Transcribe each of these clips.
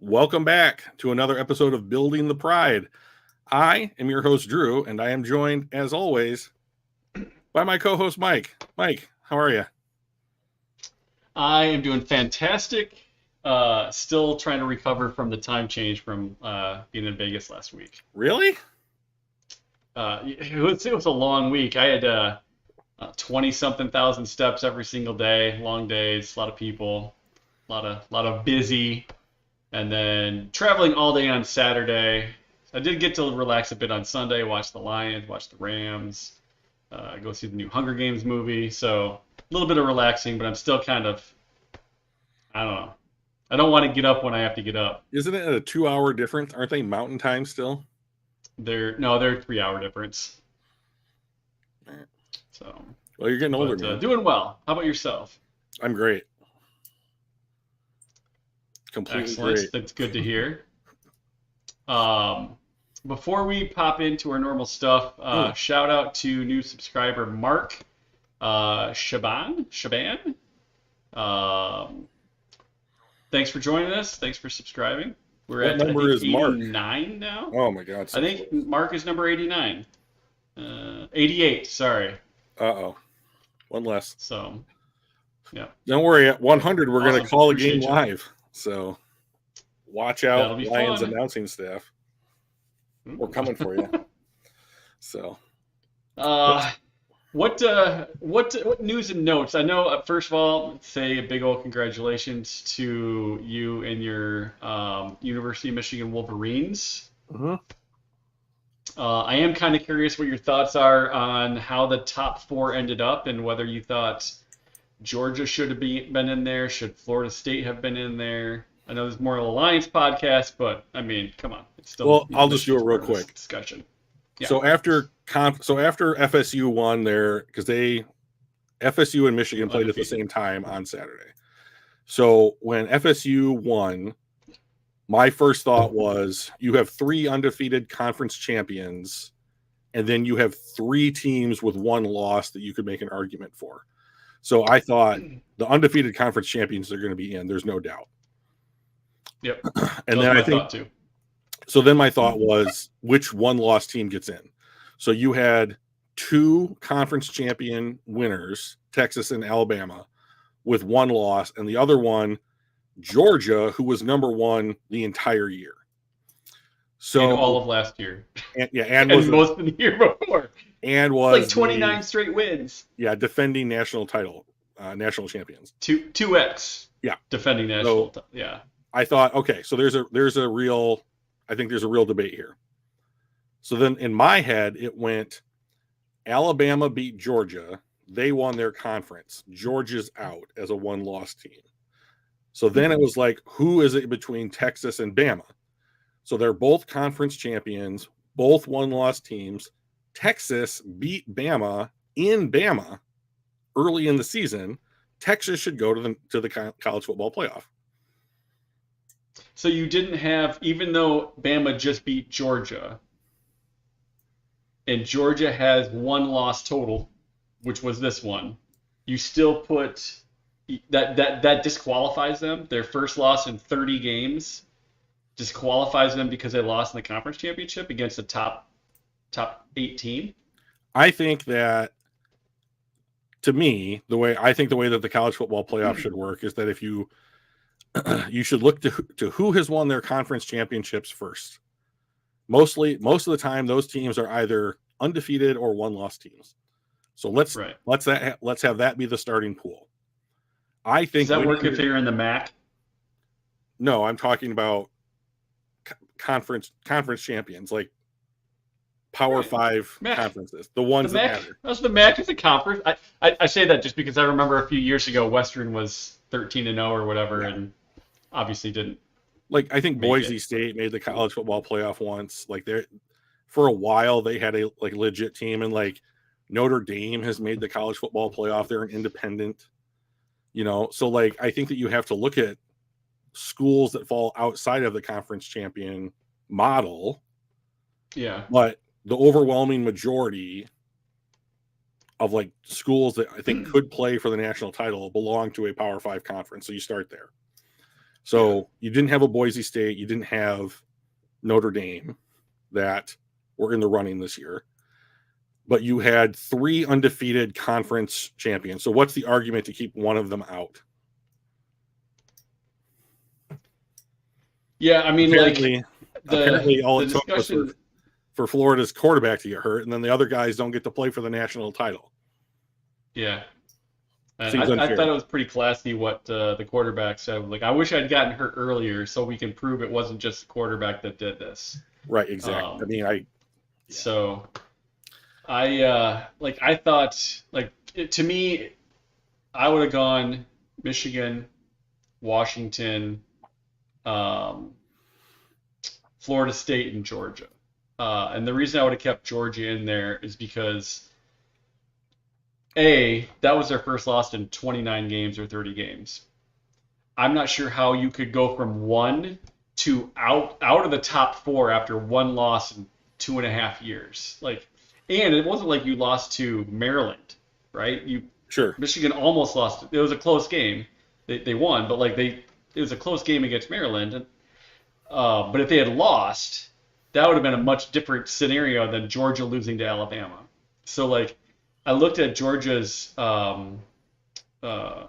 Welcome back to another episode of Building the Pride. I am your host, Drew, and I am joined, as always, by my co-host, Mike. Mike, how are you? I am doing fantastic. Still trying to recover from the time change from being in Vegas last week. Really? It was a long week. I had 20 something thousand steps every single day, long days, a lot of people, a lot of busy, and then traveling all day on Saturday. I did get to relax a bit on Sunday, watch the Lions, watch the Rams, go see the new Hunger Games movie. So a little bit of relaxing, but I'm still kind of, I don't know. I don't want to get up when I have to get up. Isn't it a 2-hour difference? Aren't they mountain time still? They're a 3 hour difference. So, Well, you're getting older, but man. doing well. How about yourself? I'm great. Completely Excellent. great. That's good to hear. Before we pop into our normal stuff, shout out to new subscriber Mark Shaban. Thanks for joining us. Thanks for subscribing. We're What at number is Mark? 89 now. Oh my God. I think Mark is number 89. 88, sorry. Uh-oh. One less. So, yeah. Don't worry. At 100, we're going to Awesome. call a game Appreciate you. live. So watch out, That'll be Lions fun. announcing staff. We're coming for you. So What news and notes? I know, first of all, say a big old congratulations to you and your University of Michigan Wolverines. mhm. I am kind of curious what your thoughts are on how the top four ended up and whether you thought Georgia should have been in there, should Florida State have been in there? I know there's more of a Lions podcast, but I mean, come on, it's still Well, I'll just do it Michigan's real part of this quick. discussion. Yeah. So after FSU won there, because FSU and Michigan played at the Undefeated. same time on Saturday. So when FSU won, my first thought was you have 3 undefeated conference champions, and then you have 3 teams with 1 loss that you could make an argument for. So I thought the undefeated conference champions are going to be in. There's no doubt. Yep. And That then was I my think thought too. so. Then my thought was which 1-loss team gets in. So you had 2 conference champion winners, Texas and Alabama, with 1 loss, and the other one, Georgia, who was number 1 the entire year. So In all of last year. and And was most of the year before. and It's was like 29 straight wins. defending national title, national champions. 2x. Yeah. Defending national. Yeah. I thought, okay, so there's a real debate here. So then in my head, it went Alabama beat Georgia. They won their conference. Georgia's out as a 1-loss team. So then it was like, who is it between Texas and Bama? So they're both conference champions, both 1-loss teams. Texas beat Bama in Bama early in the season. Texas should go to the college football playoff. So you didn't have, even though Bama just beat Georgia, and Georgia has 1 loss total, which was this one, you still put that disqualifies them. Their first loss in 30 games disqualifies them because they lost in the conference championship against a top 8 team. I think that, to me, the way that the college football playoff should work is that if you should look to who has won their conference championships first. Most of the time, those teams are either undefeated or 1-loss teams. So let's have that be the starting pool. I think. Does that work if they're in the MAC? No, I'm talking about conference champions, like Power 5 MAC. conferences, the ones that matter. The MAC is a conference. I say that just because I remember a few years ago Western was 13-0 or whatever, and obviously didn't. Like I think Boise State made the college football playoff once. Like for a while they had a legit team, and like Notre Dame has made the college football playoff. They're an independent, So like I think that you have to look at schools that fall outside of the conference champion model. Yeah. But the overwhelming majority of like schools that I think could play for the national title belong to a Power 5 conference. So you start there. So you didn't have a Boise State, you didn't have Notre Dame that were in the running this year, but you had 3 undefeated conference champions. So what's the argument to keep one of them out? Yeah, I mean, Apparently all the it took was discussion. for Florida's quarterback to get hurt, and then the other guys don't get to play for the national title. Yeah. And Seems I unfair. thought it was pretty classy what the quarterback said. Like, I wish I'd gotten hurt earlier so we can prove it wasn't just the quarterback that did this. Right, exactly. I mean, So I thought, like, to me, I would have gone Michigan, Washington, Florida State, and Georgia. And the reason I would have kept Georgia in there is because that was their first loss in 29 games or 30 games. I'm not sure how you could go from 1 to out of the top 4 after 1 loss in 2.5 years. Like, and it wasn't like you lost to Maryland, right? sure. Michigan almost lost. It was a close game. They won, but like it was a close game against Maryland. And, but if they had lost, that would have been a much different scenario than Georgia losing to Alabama. So like, I looked at Georgia's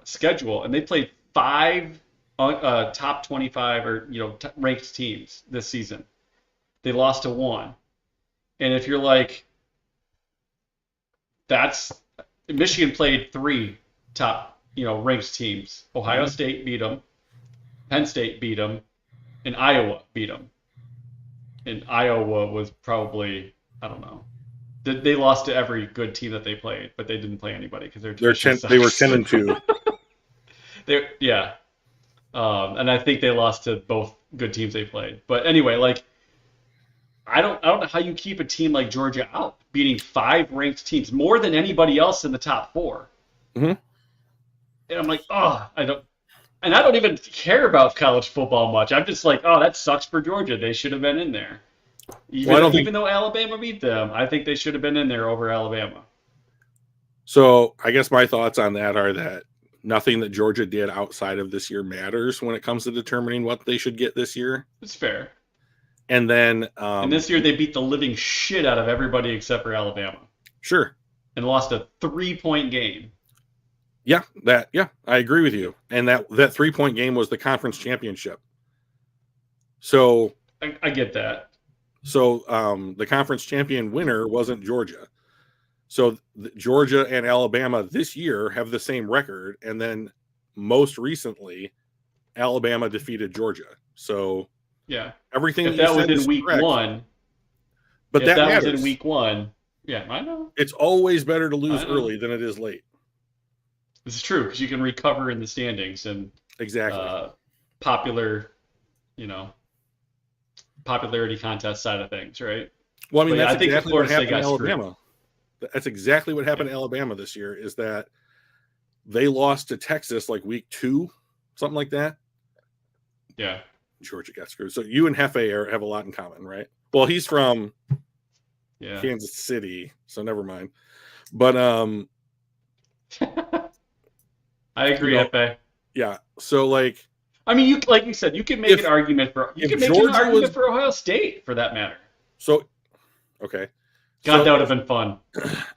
schedule, and they played 5 top 25 or ranked teams this season. They lost to 1, and if you're like, Michigan played 3 top ranked teams. Ohio State beat them, Penn State beat them, and Iowa beat them. And Iowa was probably, I don't know. They lost to every good team that they played, but they didn't play anybody because They were 10-2. Yeah. And I think they lost to both good teams they played. But anyway, like, I don't know how you keep a team like Georgia out, beating 5 ranked teams, more than anybody else in the top 4. Mm-hmm. And I'm like, I don't even care about college football much. I'm just like, that sucks for Georgia. They should have been in there. Even though Alabama beat them, I think they should have been in there over Alabama. So I guess my thoughts on that are that nothing that Georgia did outside of this year matters when it comes to determining what they should get this year. It's fair. And then and this year they beat the living shit out of everybody except for Alabama. Sure. And lost a 3-point game. Yeah, I agree with you. And that 3-point game was the conference championship. So I get that. So the conference champion winner wasn't Georgia. So Georgia and Alabama this year have the same record, and then most recently, Alabama defeated Georgia. So yeah, everything if that was in week correct, 1, but that matters. Was in week 1. Yeah, I know. It's always better to lose early than it is late. This is true because you can recover in the standings and exactly popularity contest side of things, right? Well, I mean, that's exactly what happened in Alabama. That's exactly what happened to Alabama this year, is that they lost to Texas like week 2, something like that. Yeah. Georgia got screwed. So you and Hefe have a lot in common, right? Well, he's from Kansas City, so never mind. But I agree, Hefe. Yeah. So like, I mean, like you said, you can make an argument for Ohio State for that matter. So, okay. God, that would have been fun.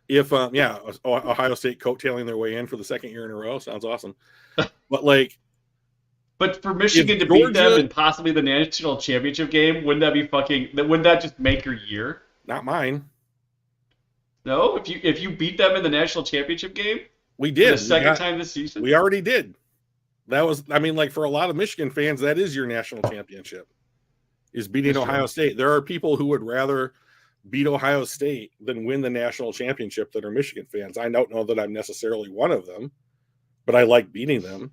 If Ohio State coattailing their way in for the 2nd year in a row sounds awesome. But for Michigan to beat them in possibly the national championship game, wouldn't that just make your year? Not mine. No, if you beat them in the national championship game, we did the second time this season. We already did. That was, I mean, like, for a lot of Michigan fans, that is your national championship, is beating Ohio State. There are people who would rather beat Ohio State than win the national championship that are Michigan fans. I don't know that I'm necessarily one of them, but I like beating them.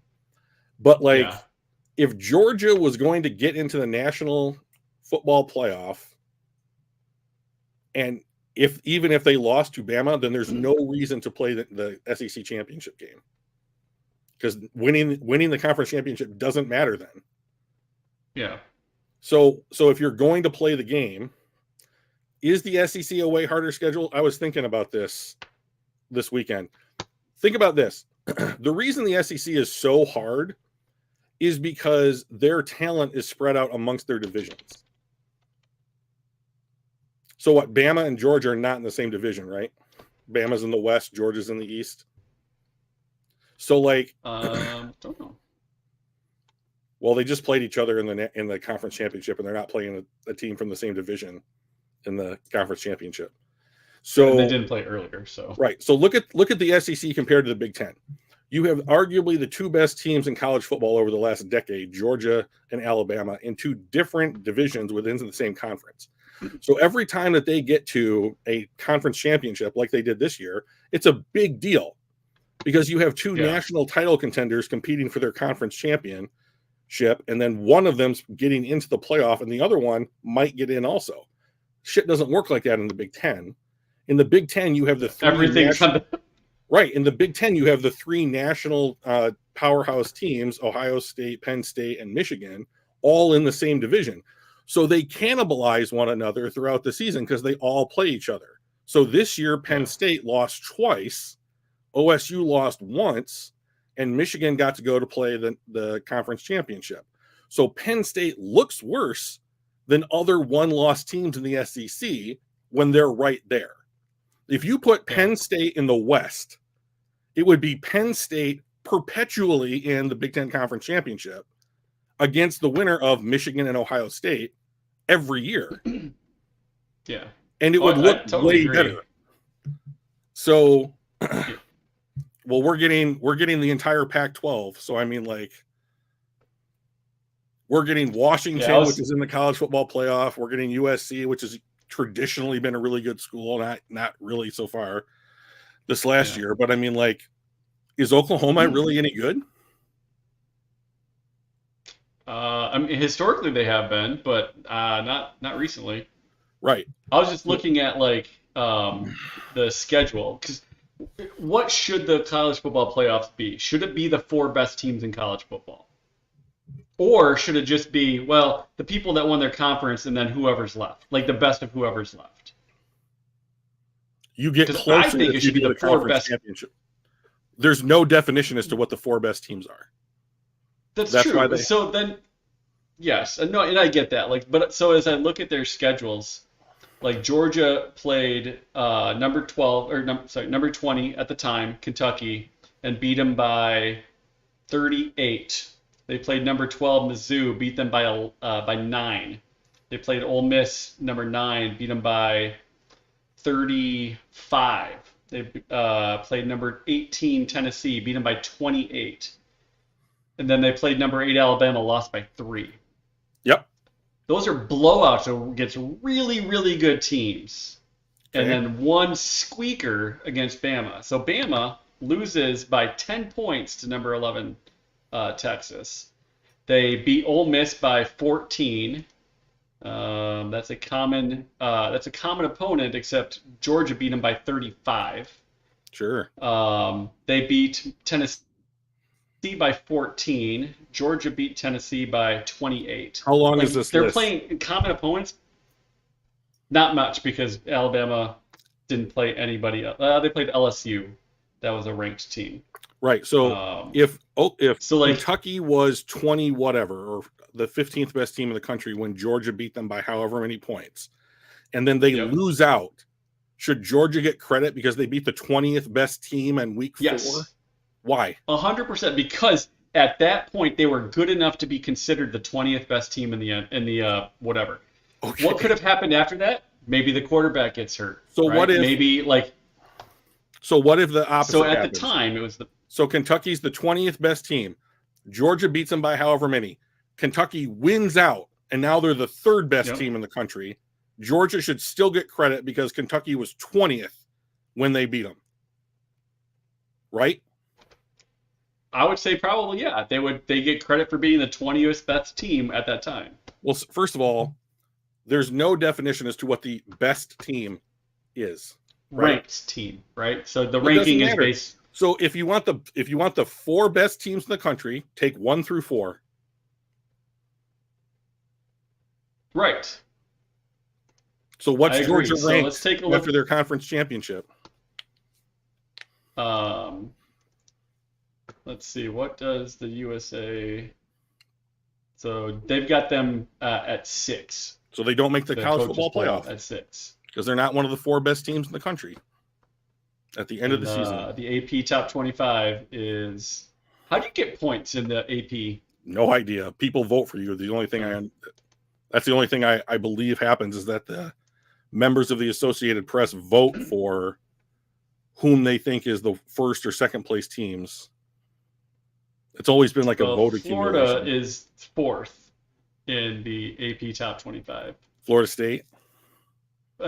But if Georgia was going to get into the national football playoff, and even if they lost to Bama, then there's no reason to play the SEC championship game, because winning the conference championship doesn't matter then. Yeah. So if you're going to play the game, is the SEC a way harder schedule? I was thinking about this weekend. Think about this. The reason the SEC is so hard is because their talent is spread out amongst their divisions. So what, Bama and Georgia are not in the same division, right? Bama's in the West, Georgia's in the East. So like, don't know. Well, they just played each other in the conference championship, and they're not playing a team from the same division in the conference championship. So and they didn't play earlier, so right. So look at the SEC compared to the Big Ten. You have arguably the two best teams in college football over the last decade, Georgia and Alabama, in two different divisions within the same conference. So every time that they get to a conference championship like they did this year, it's a big deal because you have two national title contenders competing for their conference championship, and then one of them's getting into the playoff and the other one might get in also. Shit doesn't work like that in the Big Ten. In the Big Ten, you have the three right. In the Big Ten, you have the three national powerhouse teams, Ohio State, Penn State, and Michigan, all in the same division. So they cannibalize one another throughout the season because they all play each other. So this year, Penn State lost twice, OSU lost once, and Michigan got to go to play the conference championship. So Penn State looks worse than other one-loss teams in the SEC when they're right there. If you put Penn State in the West, it would be Penn State perpetually in the Big Ten Conference Championship against the winner of Michigan and Ohio State every year. Yeah. And it would look way better. So, well, we're getting the entire Pac-12. So, I mean, like, we're getting Washington, which is in the college football playoff. We're getting USC, which has traditionally been a really good school. Not really so far this last year. But, I mean, like, is Oklahoma really any good? I mean, historically they have been, but not recently. Right. I was just looking at like the schedule, because what should the college football playoffs be? Should it be the four best teams in college football, or should it just be the people that won their conference and then whoever's left, like the best of whoever's left? You get closer. I think it should be the four best. Championship. There's no definition as to what the four best teams are. That's true. So then, yes, and I get that. So as I look at their schedules, like Georgia played number 20 at the time, Kentucky, and beat them by 38. They played number 12, Mizzou, beat them by 9. They played Ole Miss, number 9, beat them by 35. They played number 18, Tennessee, beat them by 28. And then they played number 8, Alabama, lost by 3. Yep. Those are blowouts against really, really good teams. Okay. And then one squeaker against Bama. So Bama loses by 10 points to number 11, Texas. They beat Ole Miss by 14. That's a common opponent, except Georgia beat them by 35. Sure. They beat Tennessee by 14. Georgia beat Tennessee by 28. How long is this They're list? playing common opponents. Not much, because Alabama didn't play anybody else. They played LSU. That was a ranked team. Right. So if Kentucky was 20 whatever, or the 15th best team in the country when Georgia beat them by however many points, and then they lose out, should Georgia get credit because they beat the 20th best team in week 4? Why? 100%, because at that point they were good enough to be considered the 20th best team in the whatever. Okay. What could have happened after that? Maybe the quarterback gets hurt. So right? what if So what if the opposite? So at happens? The time it was So Kentucky's the 20th best team. Georgia beats them by however many. Kentucky wins out, and now they're the 3rd best team in the country. Georgia should still get credit because Kentucky was 20th when they beat them. Right? I would say probably, yeah. They get credit for being the 20th best team at that time. Well, first of all, there's no definition as to what the best team is. Right? Ranked team, right? So the ranking is based. So if you want the 4 best teams in the country, take 1 through 4. Right. So what's Georgia ranked let's take a look after their conference championship? Let's see. What does the USA So they've got them at 6. So they don't make the college coaches football poll playoff at 6. because they're not one of the 4 best teams in the country at the end of the season. The AP top 25 is. How do you get points in the AP? No idea. People vote for you. That's the only thing I believe happens is that the members of the Associated Press vote for whom they think is the first or second place teams. It's always been like a vote accumulation. Florida is 4th in the AP top 25. Florida State?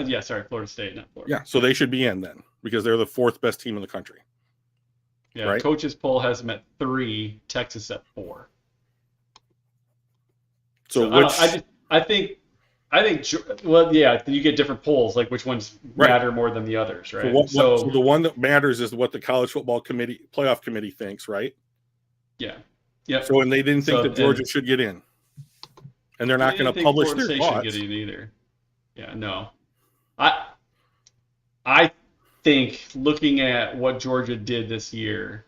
Yeah, sorry, Florida State, not Florida. Yeah, so they should be in then because they're the 4th best team in the country. Yeah, right? Coaches poll has them at 3, Texas at 4. So I think, well, yeah, you get different polls, like which ones matter more than the others, right? So the one that matters is what the college football playoff committee thinks, right? Yeah. Yeah. So, and they didn't think that Georgia should get in, and they're not going to publish their thoughts. Get in either. Yeah, no. I think looking at what Georgia did this year,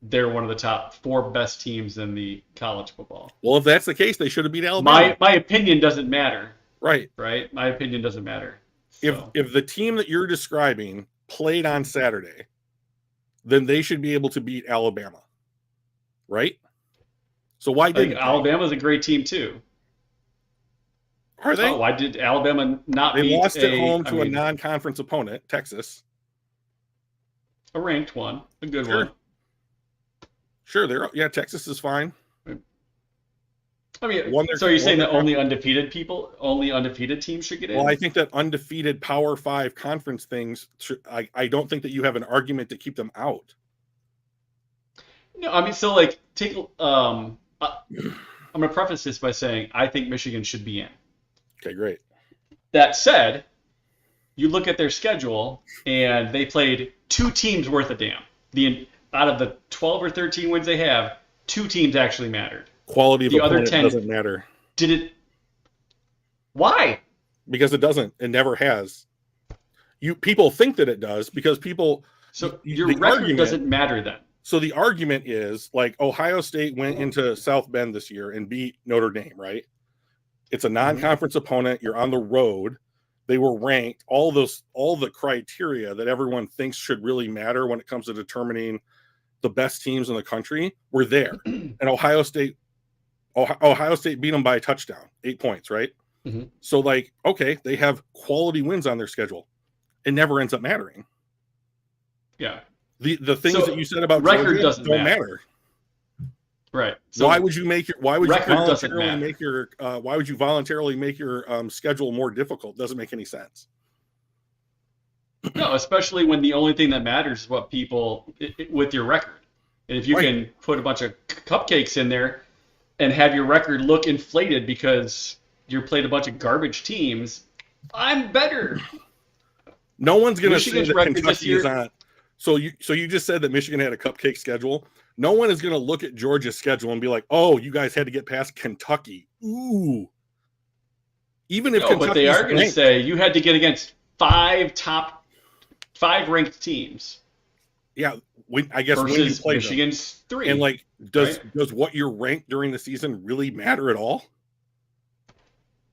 they're one of the top 4 best teams in the college football. Well, if that's the case, they should have beat Alabama. My opinion doesn't matter. Right. Right. My opinion doesn't matter. So. If the team that you're describing played on Saturday, then they should be able to beat Alabama. Right? So why didn't Alabama's a great team too? Are they? Why did Alabama not? They lost at home to a non-conference opponent, Texas. A ranked one, a good one. Sure, Texas is fine. I mean, so you're saying that only undefeated teams should get in? Well, I think that undefeated Power 5 conference things, I don't think that you have an argument to keep them out. No, I mean, so like, I'm going to preface this by saying I think Michigan should be in. Okay, great. That said, you look at their schedule, and they played 2 teams worth of damn. Out of the 12 or 13 wins they have, 2 teams actually mattered. Quality of the opponent doesn't matter. Did it? Why? Because it doesn't. It never has. People think that it does because people. So your record doesn't matter then. So the argument is like Ohio State went into South Bend this year and beat Notre Dame, right? It's a non-conference opponent. You're on the road. They were ranked. All the criteria that everyone thinks should really matter when it comes to determining the best teams in the country were there. And Ohio State beat them by a touchdown, 8 points, right? Mm-hmm. So like, okay, they have quality wins on their schedule. It never ends up mattering. Yeah. The things that you said about record Georgia don't matter. Right. So why would you voluntarily make your schedule more difficult? Doesn't make any sense. No, especially when the only thing that matters is what people with your record. And if you can put a bunch of cupcakes in there and have your record look inflated because you played a bunch of garbage teams, I'm better. No one's going to say that Kentucky is on. So you just said that Michigan had a cupcake schedule. No one is going to look at Georgia's schedule and be like, "Oh, you guys had to get past Kentucky." Ooh. Even if Kentucky, but they are going to say you had to get against 5 ranked teams. Yeah, I guess versus when you play Michigan's them. 3. And like, does what you're ranked during the season really matter at all?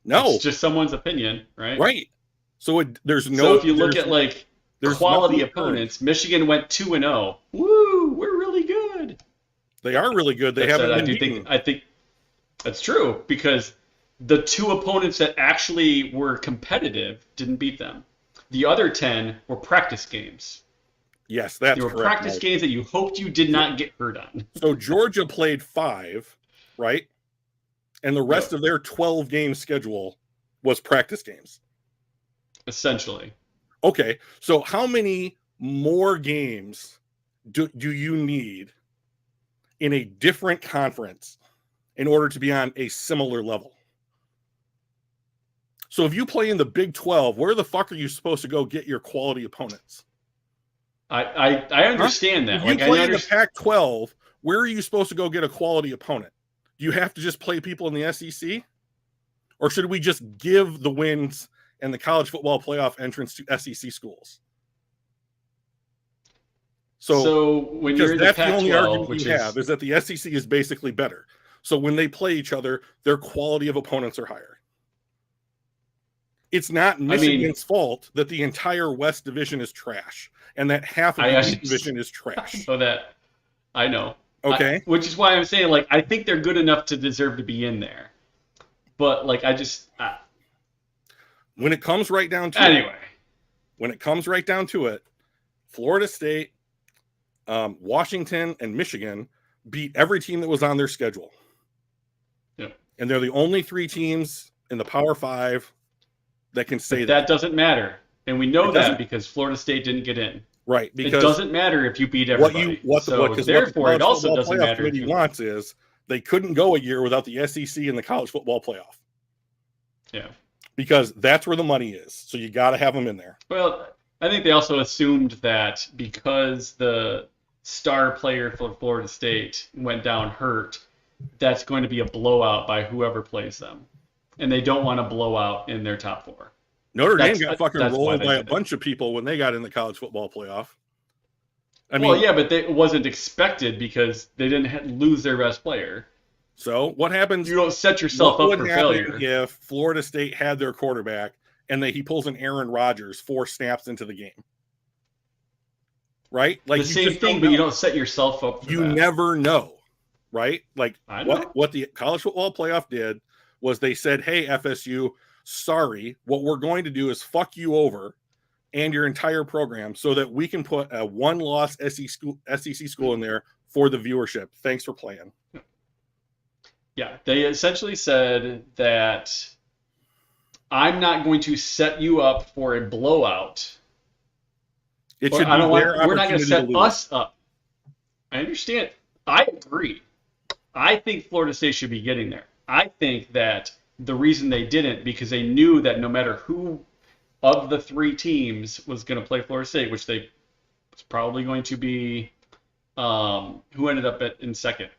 No, it's just someone's opinion, right? Right. So there's no. So if you look at like quality opponents, Michigan went 2-0. Woo, we're really good. They are really good. They haven't been beaten. I think that's true because the 2 opponents that actually were competitive didn't beat them. The other 10 were practice games. Yes, that's correct. They were practice games that you hoped you did not get hurt on. So Georgia played 5, right? And the rest of their 12-game schedule was practice games. Essentially. Okay, so how many more games do you need in a different conference in order to be on a similar level? So if you play in the Big 12, where the fuck are you supposed to go get your quality opponents? I understand that. If you play in the Pac-12, where are you supposed to go get a quality opponent? Do you have to just play people in the SEC? Or should we just give the wins and the college football playoff entrance to SEC schools? So when you're in the Pac-12, the only argument you have is that the SEC is basically better. So when they play each other, their quality of opponents are higher. It's not Michigan's fault that the entire West Division is trash and that half of the East Division is trash. So that I know. Okay. Which is why I'm saying, like, I think they're good enough to deserve to be in there. But, like, when it comes right down to anyway. When it comes right down to it, Florida State, Washington, and Michigan beat every team that was on their schedule. Yep. And they're the only 3 teams in the Power 5 that can say that. That doesn't matter. And we know that because Florida State didn't get in. Right. Because it doesn't matter if you beat everybody. Therefore, it also doesn't matter. What the committee wants is they couldn't go a year without the SEC and the college football playoff. Yeah. Because that's where the money is. So you got to have them in there. Well, I think they also assumed that because the star player for Florida State went down hurt, that's going to be a blowout by whoever plays them. And they don't want to blow out in their top 4. Notre Dame got fucking rolled by a bunch of people when they got in the college football playoff. But it wasn't expected because they didn't lose their best player. So what happens? You don't set yourself up for failure. If Florida State had their quarterback and he pulls an Aaron Rodgers 4 snaps into the game, right? Like the same thing, but you don't set yourself up for that. You never know, right? Like what the college football playoff did was they said, "Hey, FSU, sorry, what we're going to do is fuck you over and your entire program so that we can put a 1-loss SEC school in there for the viewership. Thanks for playing." Yeah, they essentially said that I'm not going to set you up for a blowout. It should we're not going to set us up. I understand. I agree. I think Florida State should be getting there. I think that the reason they didn't, because they knew that no matter who of the 3 teams was going to play Florida State, which was probably going to be who ended up in second,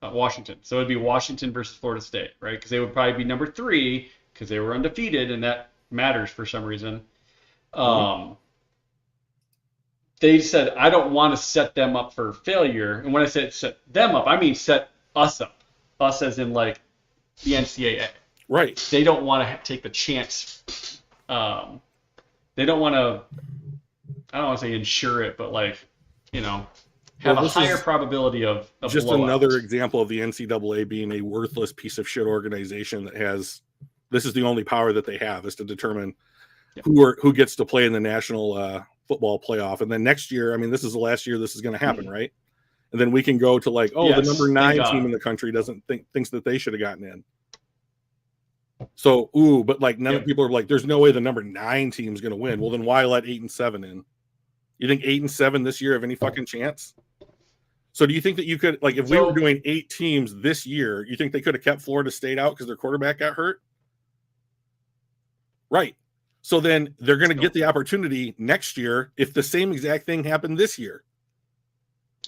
Washington. So it'd be Washington versus Florida State, right? Because they would probably be number 3 because they were undefeated, and that matters for some reason. They said, I don't want to set them up for failure. And when I said set them up, I mean set us up. Us as in, like, the NCAA. Right. They don't want to take the chance. They don't want to, I don't want to say insure it, but, like, have a higher probability of just blowout. Another example of the NCAA being a worthless piece of shit organization that this is the only power that they have, is to determine who gets to play in the national football playoff. And then next year, this is the last year this is going to happen, right? And then we can go to the number 9 team in the country thinks that they should have gotten in. So, but none of people are like, there's no way the number 9 team is going to win. Well, then why let 8 and 7 in? You think 8 and 7 this year have any fucking chance? So do you think that you could, if we were doing 8 teams this year, you think they could have kept Florida State out because their quarterback got hurt? Right. So then they're going to get the opportunity next year if the same exact thing happened this year.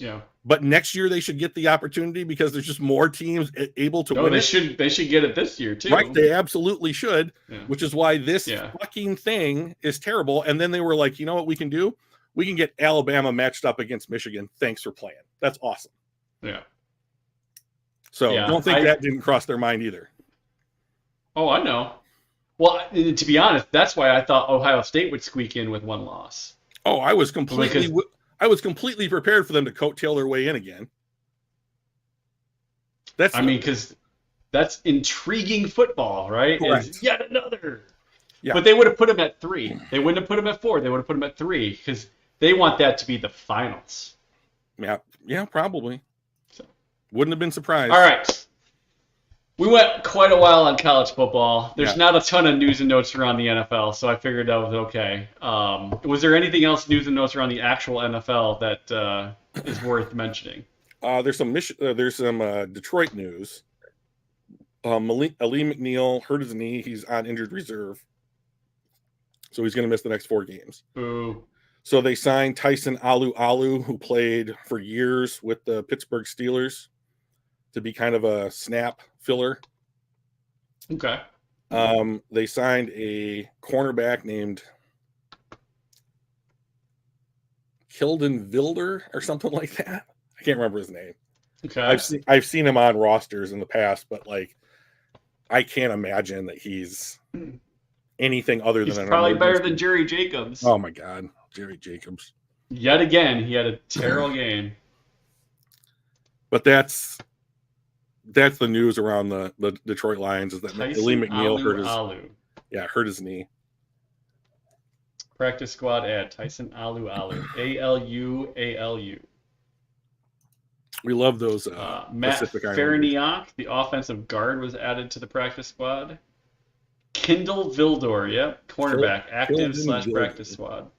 Yeah. But next year they should get the opportunity because there's just more teams able to win. They should get it this year too. Right, they absolutely should, which is why this fucking thing is terrible. And then they were like, you know what we can do? We can get Alabama matched up against Michigan. Thanks for playing. That's awesome. Yeah. So don't think that didn't cross their mind either. Oh, I know. Well, to be honest, that's why I thought Ohio State would squeak in with 1 loss. Oh, I was completely prepared for them to coattail their way in again. Because that's intriguing football, right? Correct. Yet another. Yeah. But they would have put them at 3. They wouldn't have put them at 4. They would have put them at 3 because they want that to be the finals. Yeah, probably. So. Wouldn't have been surprised. All right. We went quite a while on college football. There's not a ton of news and notes around the NFL, so I figured that was okay. Was there anything else, news and notes around the actual NFL that is worth mentioning? There's some Detroit news. Ali McNeil hurt his knee. He's on injured reserve, so he's going to miss the next 4 games. Ooh. So they signed Tyson Alu, who played for years with the Pittsburgh Steelers, to be kind of a snap filler. Okay. They signed a cornerback named Kilden Vilder or something like that. I can't remember his name. Okay. I've seen him on rosters in the past, but like I can't imagine that he's anything other than He's an probably better than emergency. Jerry Jacobs. Oh my God, Jerry Jacobs. Yet again, he had a terrible game. But that's the news around the Detroit Lions is that Lee Tyson McNeil Alu. hurt his knee. Practice squad ad. Tyson Alu. Alu. We love those Matt Pacific Islanders. Farniok, the offensive guard, was added to the practice squad. Kindle Vildor, yep, cornerback, active / practice squad.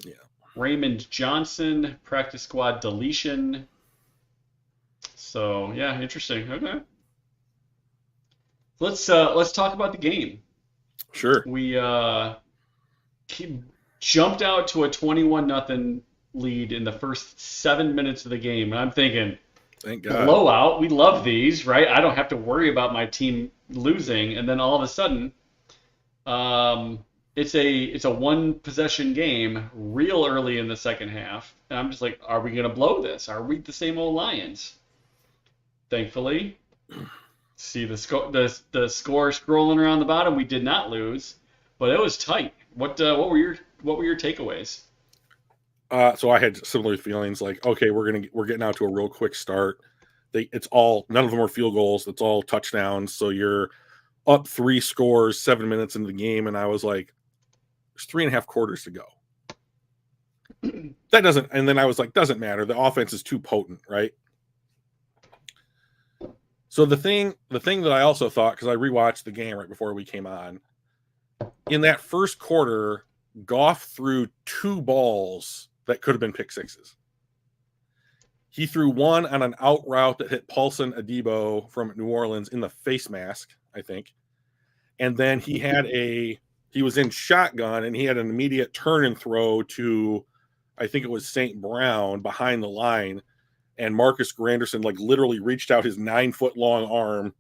Yeah. Raymond Johnson, practice squad deletion. So yeah, interesting. Okay. Let's talk about the game. Sure. We jumped out to a 21-0 lead in the first 7 minutes of the game, and I'm thinking, thank God. blowout. We love these, right? I don't have to worry about my team losing, and then all of a sudden, it's a one possession game real early in the second half, and I'm just like, are we gonna blow this? Are we the same old Lions? Thankfully, see the score scrolling around the bottom. We did not lose, but it was tight. What were your takeaways? So I had similar feelings. Like, okay, we're getting out to a real quick start. None of them are field goals. It's all touchdowns. So you're up 3 scores 7 minutes into the game, and I was like, there's 3.5 quarters to go. That doesn't. And then I was like, doesn't matter. The offense is too potent, right? So the thing that I also thought, because I rewatched the game right before we came on, in that first quarter, Goff threw 2 balls that could have been pick sixes. He threw one on an out route that hit Paulson Adebo from New Orleans in the face mask, I think. And then he was in shotgun and he had an immediate turn and throw to, I think it was St. Brown behind the line. And Marcus Granderson like literally reached out his 9-foot long arm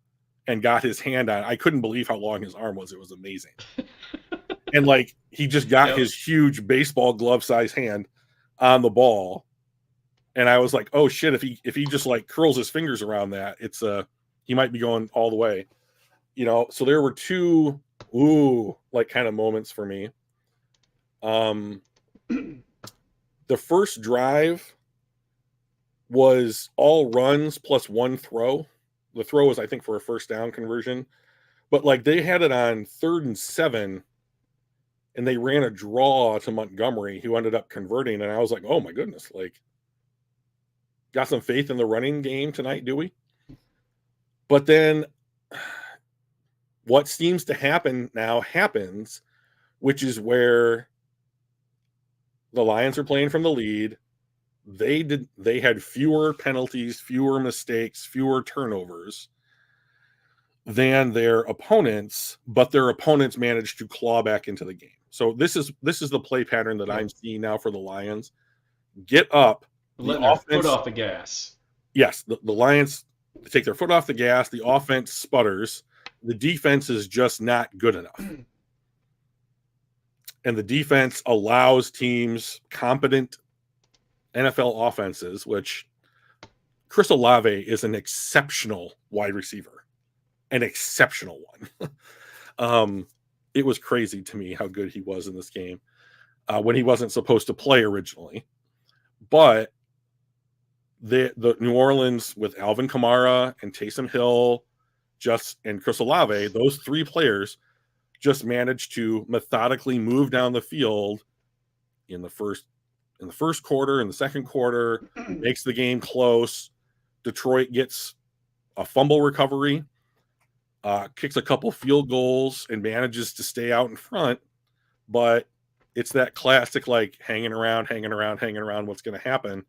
and got his hand on it. I couldn't believe how long his arm was. It was amazing. And like he just got his huge baseball glove size hand on the ball. And I was like, oh shit, if he just like curls his fingers around that, it's he might be going all the way. So there were 2 like kind of moments for me. The first drive was all runs plus 1 throw. The throw was, I think, for a first down conversion. But like they had it on 3rd and 7, and they ran a draw to Montgomery, who ended up converting. And I was like, oh my goodness, like, got some faith in the running game tonight, do we? But then what seems to happen now happens, which is where the Lions are playing from the lead. They had fewer penalties, fewer mistakes, fewer turnovers than their opponents, but their opponents managed to claw back into the game. So this is the play pattern that I'm seeing now for the Lions. Get up, letting their foot off the gas. Yes, the Lions take their foot off the gas. The offense sputters. The defense is just not good enough. And the defense allows teams, competent NFL offenses, which Chris Olave is an exceptional wide receiver, an exceptional one. It was crazy to me how good he was in this game when he wasn't supposed to play originally. But the New Orleans with Alvin Kamara and Taysom Hill and Chris Olave, those 3 players just managed to methodically move down the field in the first quarter, in the second quarter, makes the game close. Detroit gets a fumble recovery, kicks a couple field goals, and manages to stay out in front. But it's that classic, like, hanging around, what's going to happen.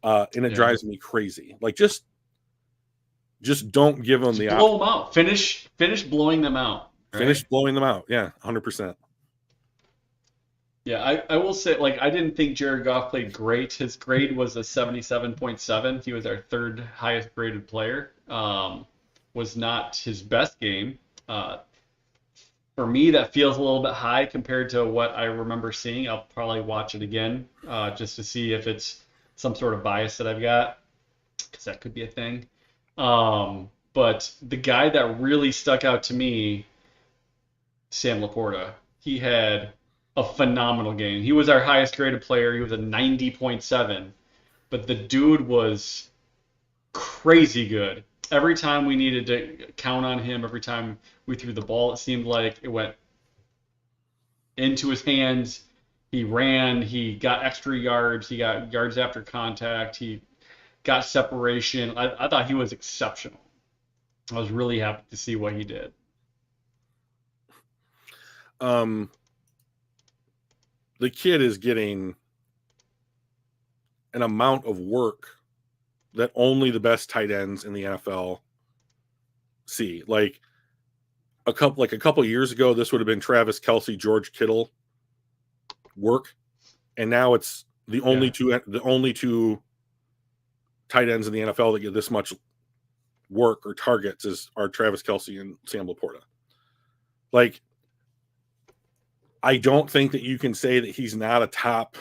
And it drives me crazy. Like, just don't give them the option. Blow them out. Finish blowing them out. Right? Finish blowing them out. Yeah, 100%. Yeah, I will say, like, I didn't think Jared Goff played great. His grade was a 77.7. He was our 3rd highest graded player. Was not his best game. For me, that feels a little bit high compared to what I remember seeing. I'll probably watch it again just to see if it's some sort of bias that I've got. because that could be a thing. But the guy that really stuck out to me, Sam Laporta, he had a phenomenal game. He was our highest graded player. He was a 90.7, but the dude was crazy good. Every time we needed to count on him, every time we threw the ball, it seemed like it went into his hands. He ran, he got extra yards, he got yards after contact, he got separation. I thought he was exceptional. I was really happy to see what he did. The kid is getting an amount of work that only the best tight ends in the NFL see. Like a couple years ago, this would have been Travis Kelce, George Kittle work, and now it's the only two tight ends in the NFL that get this much work or targets are Travis Kelce and Sam Laporta. Like, I don't think that you can say that he's not a top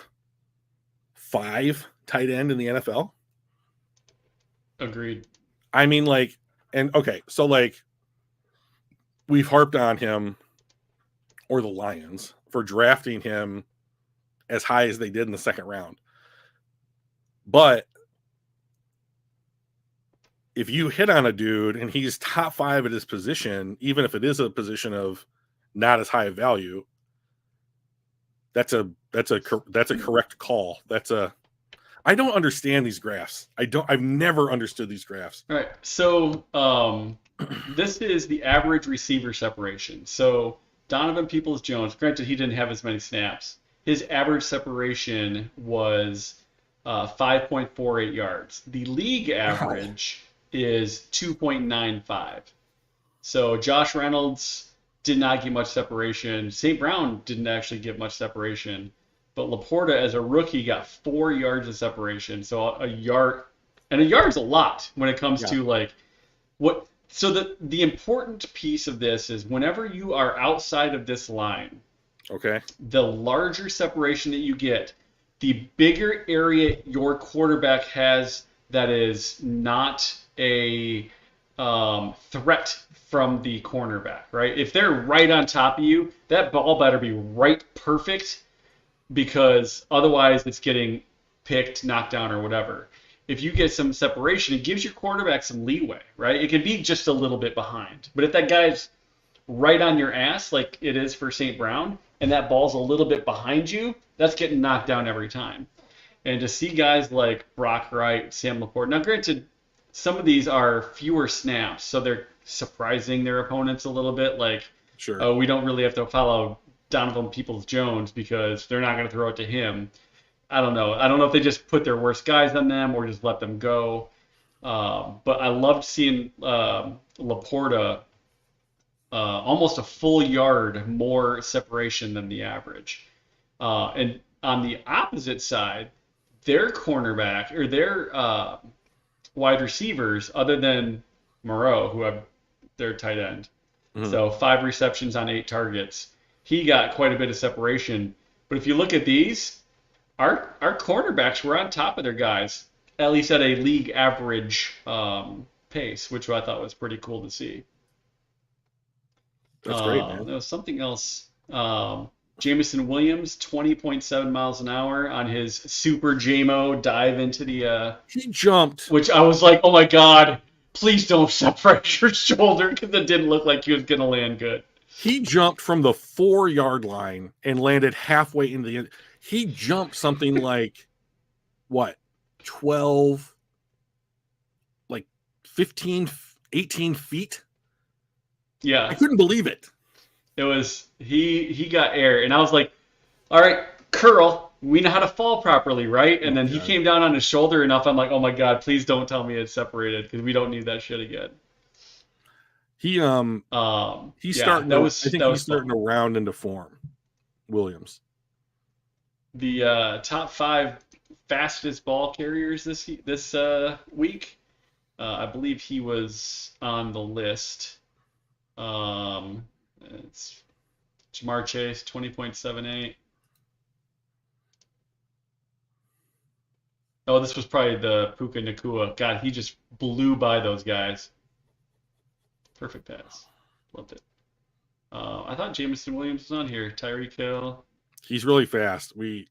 5 tight end in the NFL. Agreed. I mean, like, and okay, so like we've harped on him or the Lions for drafting him as high as they did in the second round. But if you hit on a dude and he's top 5 at his position, even if it is a position of not as high a value, that's a correct call. I don't understand these graphs. I've never understood these graphs. All right. So this is the average receiver separation. So Donovan Peoples-Jones, granted he didn't have as many snaps. His average separation was 5.48 yards. The league average is 2.95. So Josh Reynolds did not get much separation. St. Brown didn't actually get much separation. But Laporta, as a rookie, got 4 yards of separation. So a yard, and a yard's a lot when it comes to like what. So the important piece of this is whenever you are outside of this line, okay, the larger separation that you get, the bigger area your quarterback has that is not a threat from the cornerback, right? If they're right on top of you, that ball better be right perfect, because otherwise it's getting picked, knocked down, or whatever. If you get some separation, it gives your quarterback some leeway, right? It could be just a little bit behind. But if that guy's right on your ass, like it is for St. Brown, and that ball's a little bit behind you, that's getting knocked down every time. And to see guys like Brock Wright, Sam Laporta, now granted, some of these are fewer snaps, so they're surprising their opponents a little bit. Like, sure, we don't really have to follow Donovan Peoples-Jones because they're not going to throw it to him. I don't know. I don't know if they just put their worst guys on them or just let them go. But I loved seeing Laporta almost a full yard more separation than the average. And on the opposite side, their cornerback or their wide receivers, other than Moreau, who have their tight end, so 5 receptions on 8 targets, he got quite a bit of separation. But if you look at these, our cornerbacks were on top of their guys, at least at a league average pace, which I thought was pretty cool to see. That's great, man. There was something else. Jameson Williams, 20.7 miles an hour on his Super JMO dive into the. He jumped. Which I was like, oh my God, please don't separate your shoulder, because it didn't look like he was going to land good. He jumped from the 4-yard line and landed halfway into the end. He jumped something like, what, 12, like 15, 18 feet? Yeah. I couldn't believe it. It was, he got air, and I was like, all right, curl, we know how to fall properly, right? And then he came down on his shoulder enough, I'm like, oh my God, please don't tell me it's separated, because we don't need that shit again. He's starting to round into form, Williams. The top 5 fastest ball carriers this week, I believe he was on the list. It's Ja'Marr Chase, 20.78. Oh, this was probably the Puka Nakua. God, he just blew by those guys. Perfect pass. Loved it. I thought Jameson Williams was on here. Tyreek Hill, He's really fast. DK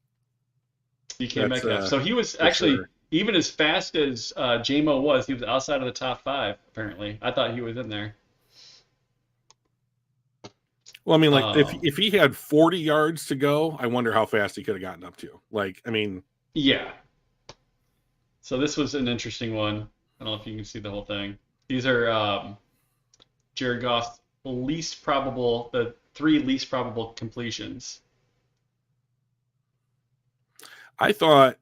That's Metcalf. So he was for actually sure. even as fast as JMO was. He was outside of the top five apparently. I thought he was in there. Well, I mean, like Um, if he had 40 yards to go, I wonder how fast he could have gotten up to. Like, I mean, yeah. So this was an interesting one. I don't know if you can see the whole thing. These are Jared Goff's least probable, the three least probable completions. I thought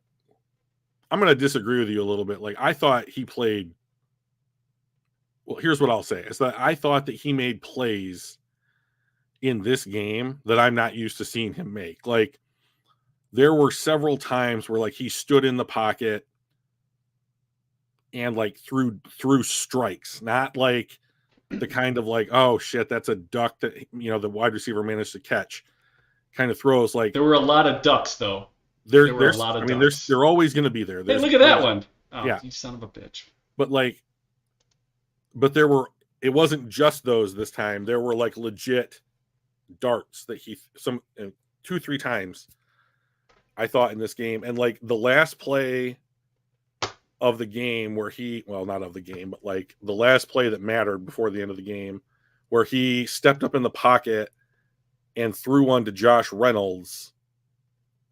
I'm going to disagree with you a little bit. Like, I thought he played. Well, here's what I'll say: is that I thought that he made plays in this game that I'm not used to seeing him make. Like, there were several times where like he stood in the pocket and like threw strikes, not like the kind of like, oh shit, that's a duck that the wide receiver managed to catch kind of throws. Like There were a lot of ducks, though. there There were a there's lot I of mean ducks. they're always going to be there. Hey, There's look at that there's one. Oh, yeah, you son of a bitch. but like but there were it wasn't just those this time. There were like legit darts that he some 2-3 times I thought in this game. And like the last play of the game where not of the game, but like the last play that mattered before the end of the game, where he stepped up in the pocket and threw one to Josh Reynolds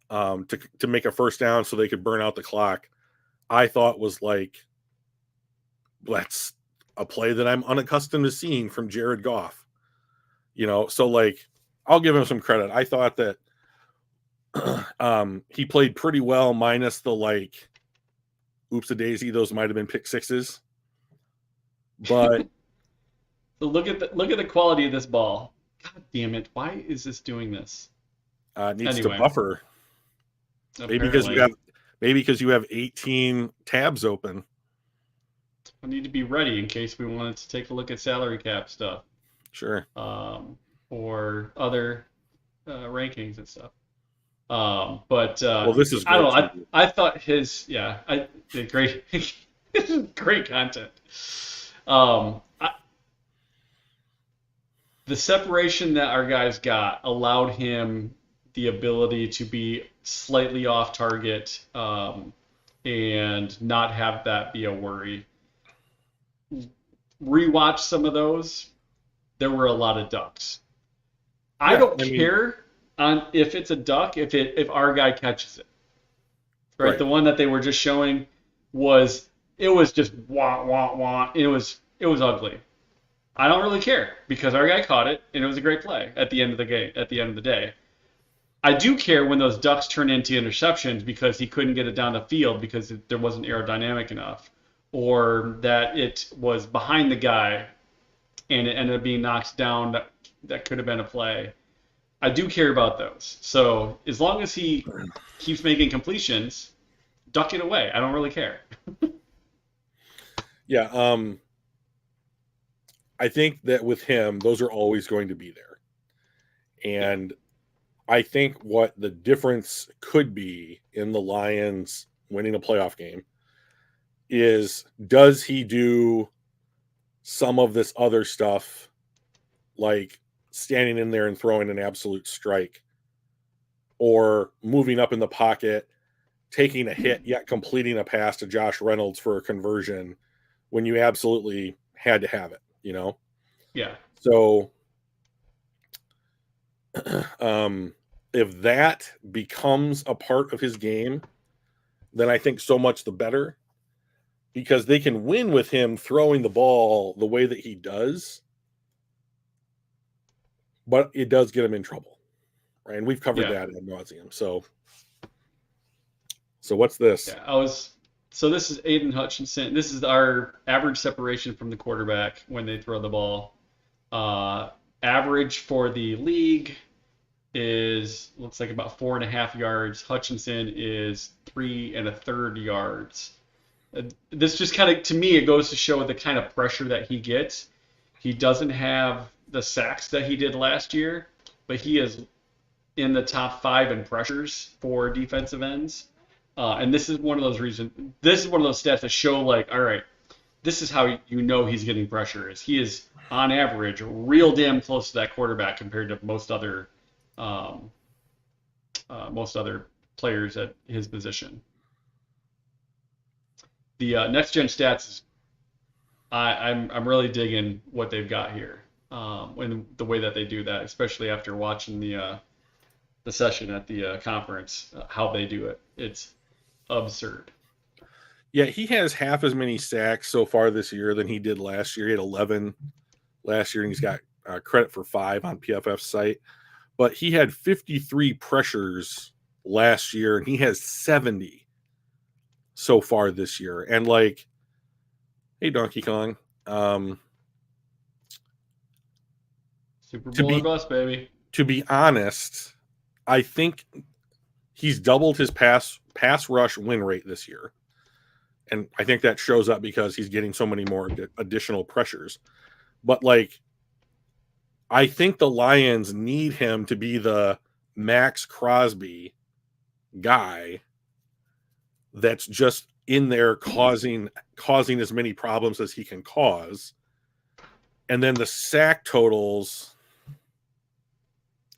to make a first down so they could burn out the clock. I thought was like, that's a play that I'm unaccustomed to seeing from Jared Goff. So like I'll give him some credit. I thought that he played pretty well, minus the like oops a daisy, those might have been pick sixes. But So look at the quality of this ball. God damn it! Why is this doing this? needs to Anyway, buffer. Maybe because you apparently have maybe because you have 18 tabs open. I need to be ready in case we wanted to take a look at salary cap stuff, Sure. or other rankings and stuff. But Well, this is I great don't know. TV. I thought I did great, great content. Um, I, the separation that our guys got allowed him the ability to be slightly off target, and not have that be a worry. Rewatch some of those. There were a lot of ducks. I Yeah, don't I mean, care on if it's a duck if our guy catches it. Right, right. the one that they were just showing was just wah wah wah. It was ugly. I don't really care because our guy caught it and it was a great play at the end of the game. At the end of the day, I do care when those ducks turn into interceptions because he couldn't get it down the field because there wasn't aerodynamic enough, or that it was behind the guy and it ended up being knocked down. That could have been a play. I do care about those. So as long as he keeps making completions, duck it away. I don't really care. Yeah. I think that with him, those are always going to be there. Yeah, And I think what the difference could be in the Lions winning a playoff game is, does he do some of this other stuff, like standing in there and throwing an absolute strike, or moving up in the pocket, taking a hit, yet completing a pass to Josh Reynolds for a conversion when you absolutely had to have it? yeah, So if that becomes a part of his game, then I think so much the better, because they can win with him throwing the ball the way that he does, but it does get him in trouble, right? And we've covered yeah, that ad nauseum. So what's this? yeah. So this is Aiden Hutchinson. This is our average separation from the quarterback when they throw the ball. Average for the league looks like about 4.5 yards. Hutchinson is 3 1/3 yards. This just kind of, to me, it goes to show the kind of pressure that he gets. He doesn't have the sacks that he did last year, but he is in the top 5 in pressures for defensive ends. And this is one of those reasons. This is one of those stats that show like, all right, this is how you know he's getting pressure. Is he is on average real damn close to that quarterback compared to um, most other players at his position. The next gen stats is I'm really digging what they've got here, and the way that they do that, especially after watching the session at the conference, how they do it. It's absurd. Yeah, he has half as many sacks so far this year than he did last year. He had 11 last year, and he's got credit for 5 on PFF's site. But he had 53 pressures last year, and he has 70 so far this year. And like, hey, Donkey Kong, Super to Bowl or be bust, baby. to be honest, I think he's doubled his pass rush win rate this year. And I think that shows up because he's getting so many more additional pressures. But like, I think the Lions need him to be the Max Crosby guy that's just in there causing as many problems as he can cause. And then the sack totals.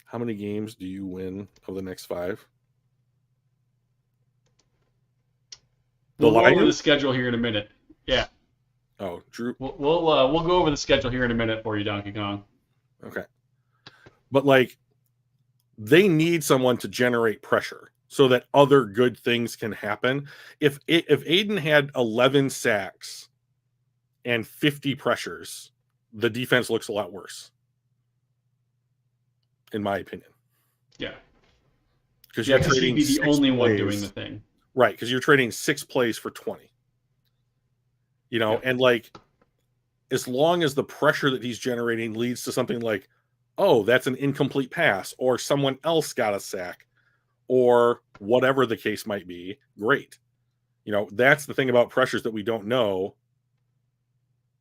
How many games do you win of the next 5? We'll go over the schedule here in a minute. Yeah. Oh, Drew. We'll go over the schedule here in a minute for you, Donkey Kong. Okay. But like, they need someone to generate pressure so that other good things can happen. If Aiden had 11 sacks and 50 pressures, the defense looks a lot worse, in my opinion. Yeah. Because you're trading he'd be the only plays. One doing the thing. Right, because you're trading 6 plays for 20. You know, and like, as long as the pressure that he's generating leads to something like, oh, that's an incomplete pass, or someone else got a sack, or whatever the case might be, great. You know, that's the thing about pressures that we don't know,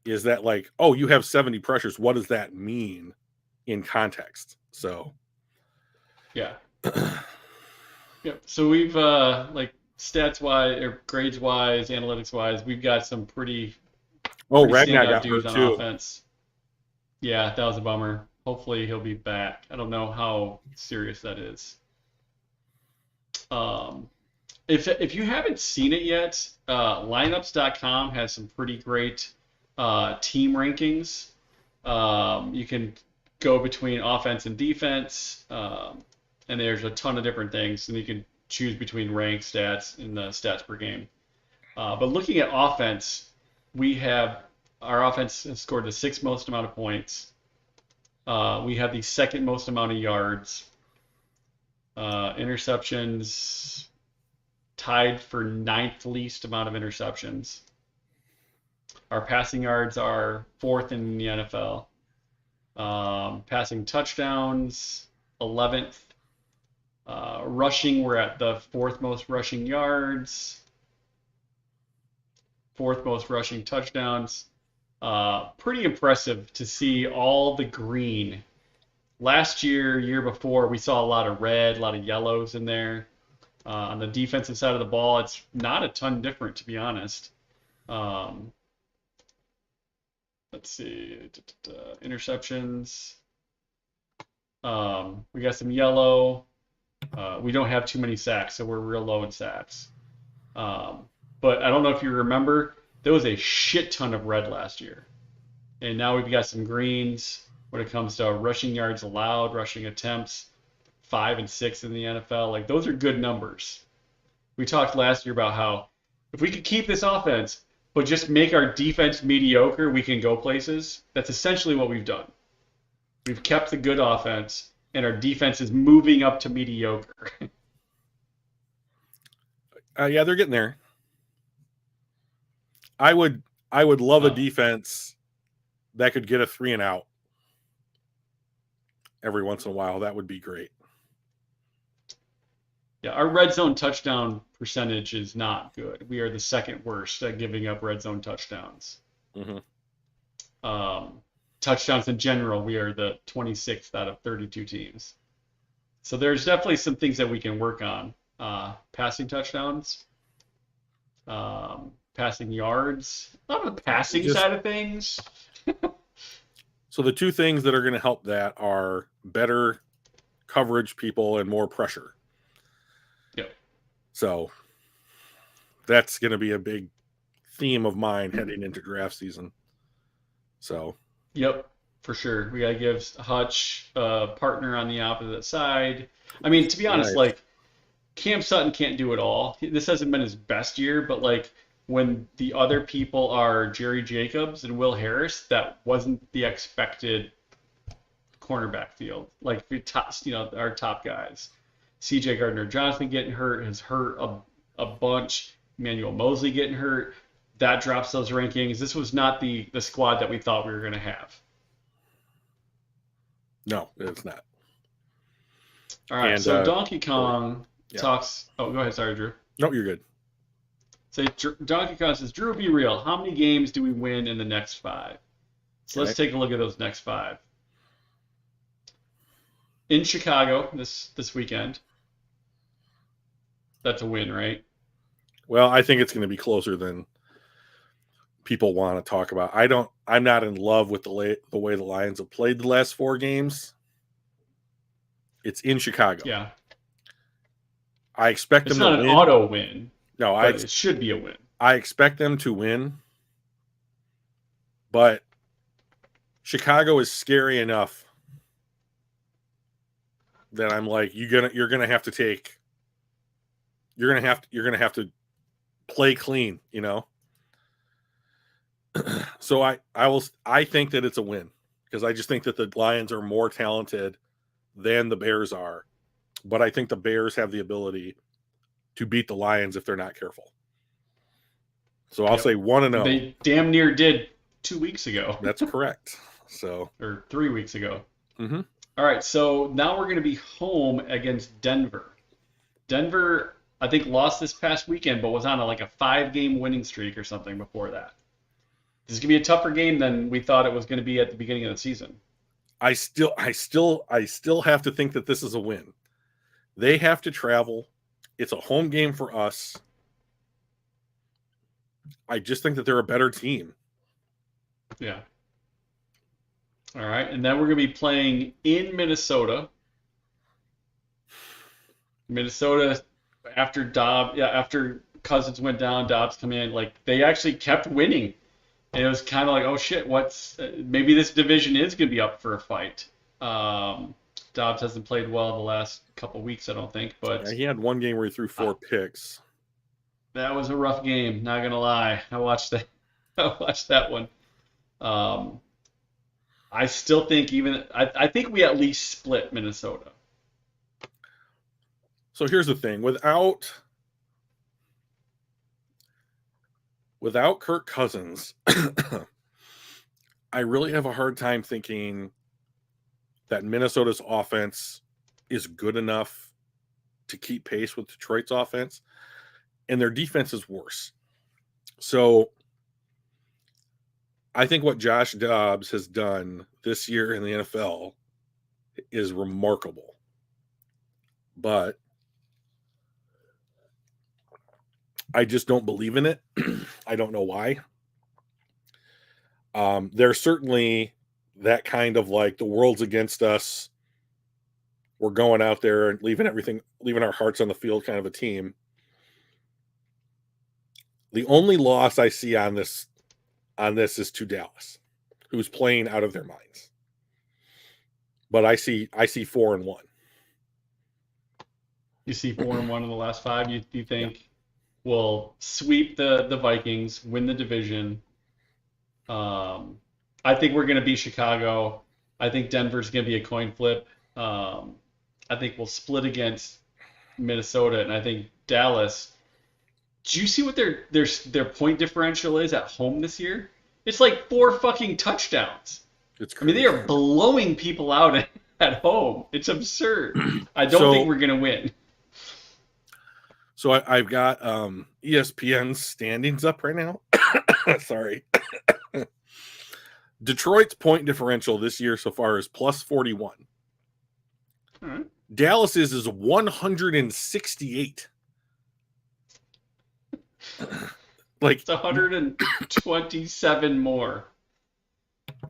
is that like, oh, you have 70 pressures. What does that mean in context? So, yeah. Yeah. So we've like stats wise or grades wise, analytics wise, we've got some pretty Ragnar standout got dudes hurt on too. offense. Yeah, that was a bummer. Hopefully he'll be back. I don't know how serious that is. If you haven't seen it yet, lineups.com has some pretty great team rankings. You can go between offense and defense, and there's a ton of different things, and you can choose between rank stats and the stats per game. But looking at offense, our offense has scored the 6th most amount of points. We have the 2nd most amount of yards. Interceptions tied for 9th least amount of interceptions. Our passing yards are 4th in the NFL. Passing touchdowns, 11th. Rushing, we're at the 4th most rushing yards. 4th most rushing touchdowns. Pretty impressive to see all the green. Last year before, we saw a lot of red, a lot of yellows in there. On the defensive side of the ball, it's not a ton different, to be honest. Let's see. Interceptions. We got some yellow. We don't have too many sacks, so we're real low in sacks. But I don't know if you remember, there was a shit ton of red last year. And now we've got some greens when it comes to rushing yards allowed, rushing attempts, 5 and 6 in the NFL. Like, those are good numbers. We talked last year about how if we could keep this offense, but just make our defense mediocre, we can go places. That's essentially what we've done. We've kept the good offense, and our defense is moving up to mediocre. Yeah, they're getting there. I would love a defense that could get a 3 and out every once in a while. That would be great. Yeah, our red zone touchdown percentage is not good. We are the 2nd worst at giving up red zone touchdowns. Mm-hmm. Touchdowns in general, we are the 26th out of 32 teams. So there's definitely some things that we can work on. passing touchdowns, passing yards, not the passing Just- side of things. So the two things that are going to help that are better coverage people and more pressure. Yep. So that's going to be a big theme of mine heading into draft season. So Yep, for sure. We got to give Hutch a partner on the opposite side. I mean, to be honest, Right. like Cam Sutton can't do it all. This hasn't been his best year, but like when the other people are Jerry Jacobs and Will Harris, that wasn't the expected cornerback field. Like if you top, our top guys. CJ Gardner-Johnson getting hurt has hurt a bunch. Emmanuel Mosley getting hurt. That drops those rankings. This was not the squad that we thought we were going to have. no, it's not. All right, And, so Donkey Kong yeah. talks. Oh, go ahead. Sorry, Drew. No, you're good. Donkey Kong says, Drew, be real. How many games do we win in the next 5? So let's take a look at those next 5. In Chicago this weekend. That's a win, right? Well, I think it's going to be closer than people want to talk about. I'm not in love with the way the Lions have played the last 4 games. It's in Chicago. Yeah. I expect It's them not to an win. auto win, No, but it should be a win. I expect them to win. But Chicago is scary enough that I'm like, you're gonna have to play clean, you know. So I think that it's a win because I just think that the Lions are more talented than the Bears are, but I think the Bears have the ability to beat the Lions if they're not careful. So I'll say 1-0. They damn near did 2 weeks ago. That's correct. So Or 3 weeks ago. Mm-hmm. All right, so now we're going to be home against Denver. Denver, I think, lost this past weekend, but was on a 5-game winning streak or something before that. This is going to be a tougher game than we thought it was going to be at the beginning of the season. I still have to think that this is a win. They have to travel. It's a home game for us. I just think that they're a better team. Yeah. All right, and then we're going to be playing in Minnesota. Minnesota, after Cousins went down, Dobbs come in. They actually kept winning, and it was kind of like, oh shit, maybe this division is going to be up for a fight. Dobbs hasn't played well the last couple weeks, I don't think, but Yeah, he had one game where he threw 4 picks. that was a rough game. Not gonna lie, I watched that. I watched that one. I still think I think we at least split Minnesota. So here's the thing: without Kirk Cousins, I really have a hard time thinking that Minnesota's offense is good enough to keep pace with Detroit's offense, and their defense is worse. So I think what Josh Dobbs has done this year in the NFL is remarkable. But I just don't believe in it. I don't know why. There's certainly that kind of the world's against us. We're going out there and leaving our hearts on the field kind of a team. The only loss I see on this is to Dallas, who's playing out of their minds. But I see 4-1. You see 4-1 in the last 5. You think we'll sweep the Vikings, win the division? I think we're going to beat Chicago. I think Denver's going to be a coin flip. I think we'll split against Minnesota, and I think Dallas. Do you see what their point differential is at home this year? It's 4 fucking touchdowns. It's I mean, they are blowing people out at home. It's absurd. I don't think we're going to win. So I've got ESPN's standings up right now. Sorry. Detroit's point differential this year so far is plus 41. All right. Dallas is 168. Like It's 127 more.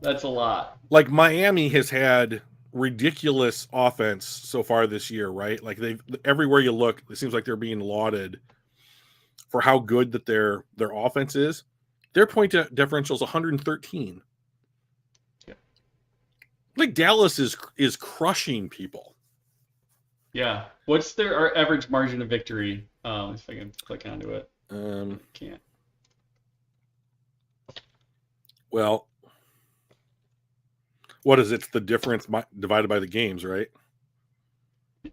That's a lot. Like Miami has had ridiculous offense so far this year, right? Like they everywhere you look, it seems like they're being lauded for how good that their offense is. Their point differential is 113. Yeah. Like Dallas is crushing people. Yeah. What's our average margin of victory? If I can click onto it. Can't. Well, what is it? It's the difference divided by the games, right?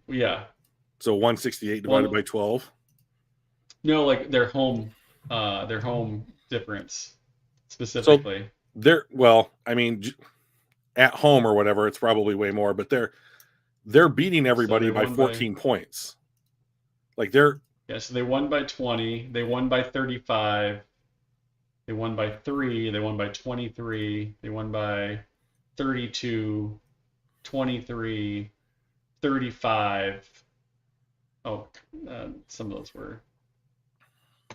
Yeah. So 168 divided by 12. No, like their home difference specifically. So at home or whatever, it's probably way more, but they're beating everybody by 14 points. Like so they won by 20, they won by 35, they won by 3, they won by 23, they won by 32, 23, 35. Some of those were.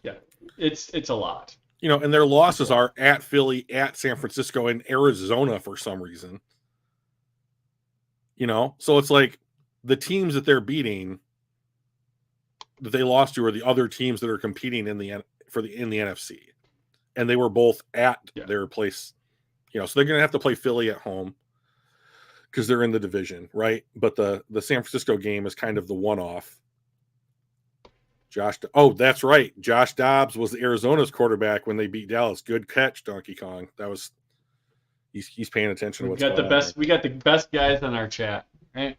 Yeah, it's a lot. And their losses are at Philly, at San Francisco, and Arizona for some reason. So it's like the teams that they're beating that they lost to are the other teams that are competing in the NFC, and they were both at their place. So they're going to have to play Philly at home because they're in the division, right? But the San Francisco game is kind of the one-off. That's right. Josh Dobbs was Arizona's quarterback when they beat Dallas. Good catch, Donkey Kong. He's paying attention to what's going on. We got the best guys on our chat, right?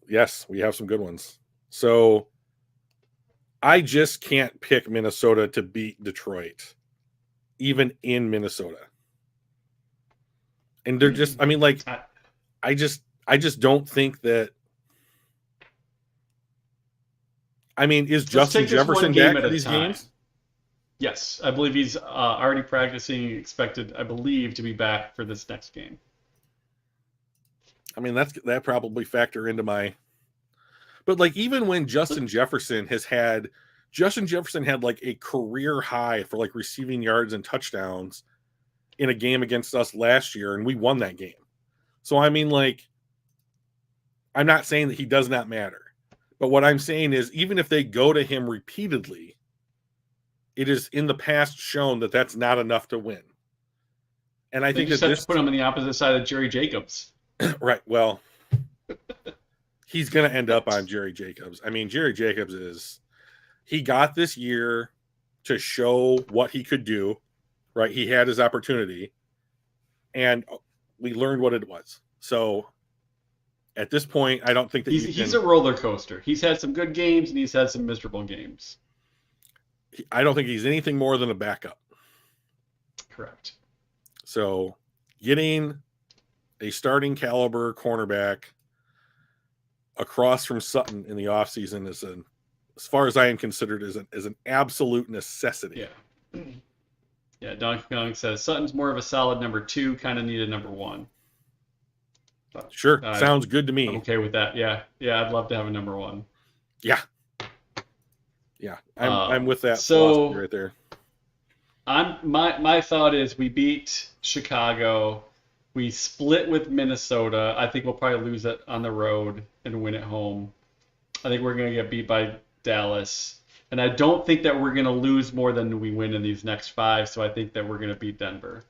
Yes, we have some good ones. So I just can't pick Minnesota to beat Detroit, even in Minnesota. And they're just, I just don't think that. Is Justin Jefferson back for these games? Yes, I believe he's already practicing, expected, I believe, to be back for this next game. That probably factor into my. But even when Justin Jefferson had like a career high for like receiving yards and touchdowns in a game against us last year, and we won that game. So I'm not saying that he does not matter. But what I'm saying is, even if they go to him repeatedly, it is in the past shown that that's not enough to win. And I think just have to put him on the opposite side of Jerry Jacobs. Right. Well, he's going to end up on Jerry Jacobs. Jerry Jacobs he got this year to show what he could do, right? He had his opportunity, and we learned what it was. So at this point, I don't think that he's a roller coaster. He's had some good games and he's had some miserable games. I don't think he's anything more than a backup. Correct. So getting a starting caliber cornerback across from Sutton in the offseason is as far as I am considered, is an absolute necessity. Yeah. Yeah, Donkey Kong says Sutton's more of a solid number 2, kind of need a number 1. But, sure, sounds good to me. I'm okay with that. Yeah, I'd love to have a number 1. Yeah, I'm with that philosophy right there. My thought is we beat Chicago, we split with Minnesota. I think we'll probably lose it on the road and win at home. I think we're going to get beat by Dallas, and I don't think that we're going to lose more than we win in these next 5. So I think that we're going to beat Denver.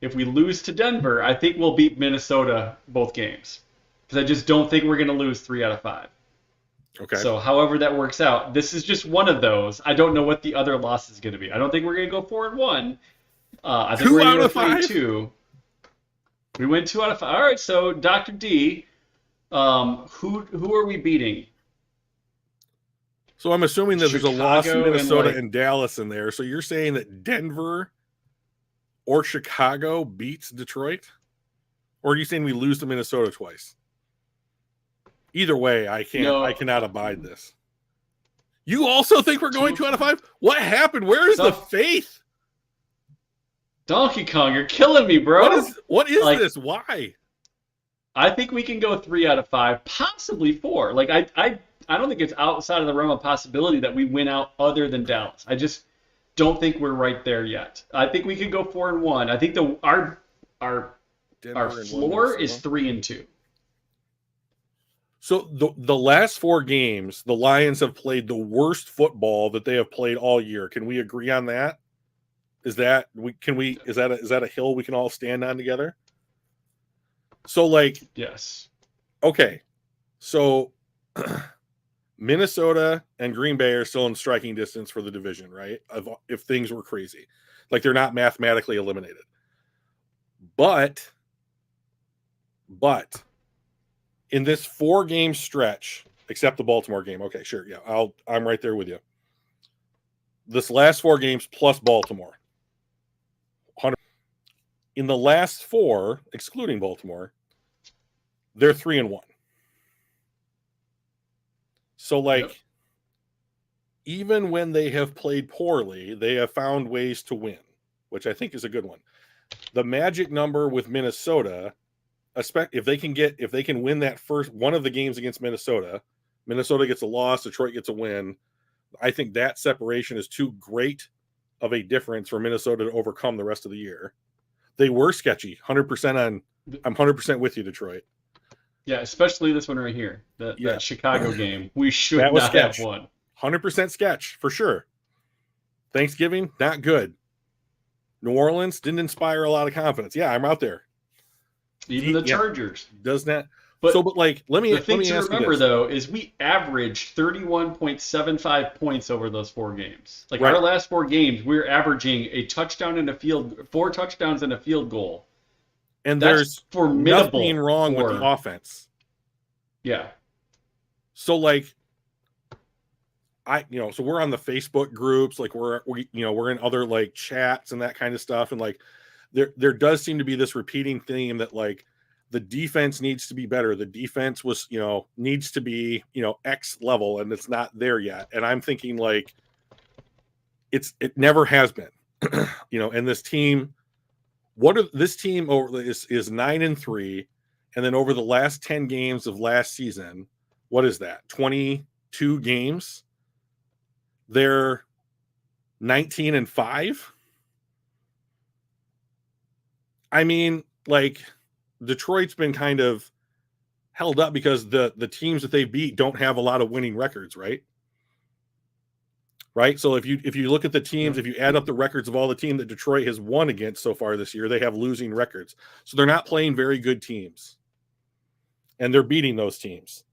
If we lose to Denver, I think we'll beat Minnesota both games, because I just don't think we're going to lose 3 out of 5. Okay. So however that works out, this is just one of those. I don't know what the other loss is going to be. I don't think we're going to go 4-1. I think we're going to go 3-2. We went 2 out of 5. All right. So Dr. D, who are we beating? So I'm assuming that there's a loss in Chicago Minnesota and Dallas in there. So you're saying that Denver or Chicago beats Detroit? Or are you saying we lose to Minnesota twice? Either way, I cannot abide this. You also think we're going 2 out of 5? What happened? Where is the faith? Donkey Kong, you're killing me, bro. What is this? Why? I think we can go 3 out of 5, possibly 4. Like I don't think it's outside of the realm of possibility that we win out other than Dallas. I just don't think we're right there yet. I think we could go 4-1. I think the our Denver and one floor is Minnesota. 3-2. So the last 4 games, the Lions have played the worst football that they have played all year. Can we agree on that? Is that a hill we can all stand on together? So like, Yes. okay, so Minnesota and Green Bay are still in striking distance for the division, right? If things were crazy, like they're not mathematically eliminated, but in this 4-game stretch, except the Baltimore game, okay, sure, yeah, I'm right there with you. This last 4 games plus Baltimore, 100. In the last 4, excluding Baltimore, they're 3-1. So like, Yep. even when they have played poorly, they have found ways to win, which I think is a good one. The magic number with Minnesota, if they can win that first one of the games against Minnesota gets a loss, Detroit gets a win. I think that separation is too great of a difference for Minnesota to overcome the rest of the year. They were sketchy, 100% on. I'm 100% with you, Detroit. Yeah, especially this one right here, Yeah. that Chicago game. We should That was not have sketch. won. 100% sketch for sure. Thanksgiving, not good. New Orleans didn't inspire a lot of confidence. Yeah, I'm out there. Even the Yeah. Chargers. Does not. But So, but like, let me the thing to ask you remember this. though is we averaged 31.75 points over those 4 games. Like Right. our last 4 games, we're averaging a touchdown and a field, 4 touchdowns and a field goal. And That's there's formidable. nothing wrong with the offense. Yeah. So like, so we're on the Facebook groups, like we're in other like chats and that kind of stuff, and like there does seem to be this repeating theme that like the defense needs to be better. The defense was needs to be X level, and it's not there yet. And I'm thinking like it never has been. And this team, this team is 9-3, and then over the last 10 games of last season, what is that? 22 games. They're 19-5. I mean, like Detroit's been kind of held up because the teams that they beat don't have a lot of winning records, right? Right. So if you look at the teams, if you add up the records of all the teams that Detroit has won against so far this year, they have losing records. So they're not playing very good teams, and they're beating those teams.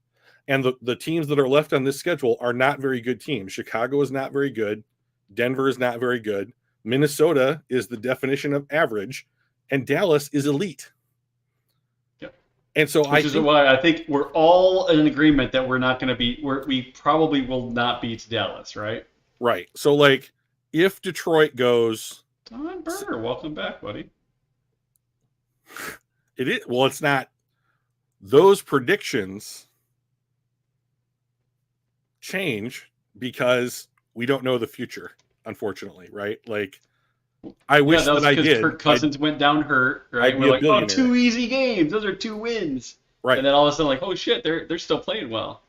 And the teams that are left on this schedule are not very good teams. Chicago is not very good. Denver is not very good. Minnesota is the definition of average, and Dallas is elite. Yep. And so Which is why I think we're all in agreement that we're not going to be. We probably will not beat Dallas, right? Right. So like, if Detroit goes, Don Berger, welcome back, buddy. It's not. Those predictions change because we don't know the future, unfortunately, right? Like, I wish that I did. Kirk Cousins went down hurt, right? We're like, oh, 2 easy games. Those are 2 wins. Right. And then all of a sudden, like, oh shit, they're still playing well.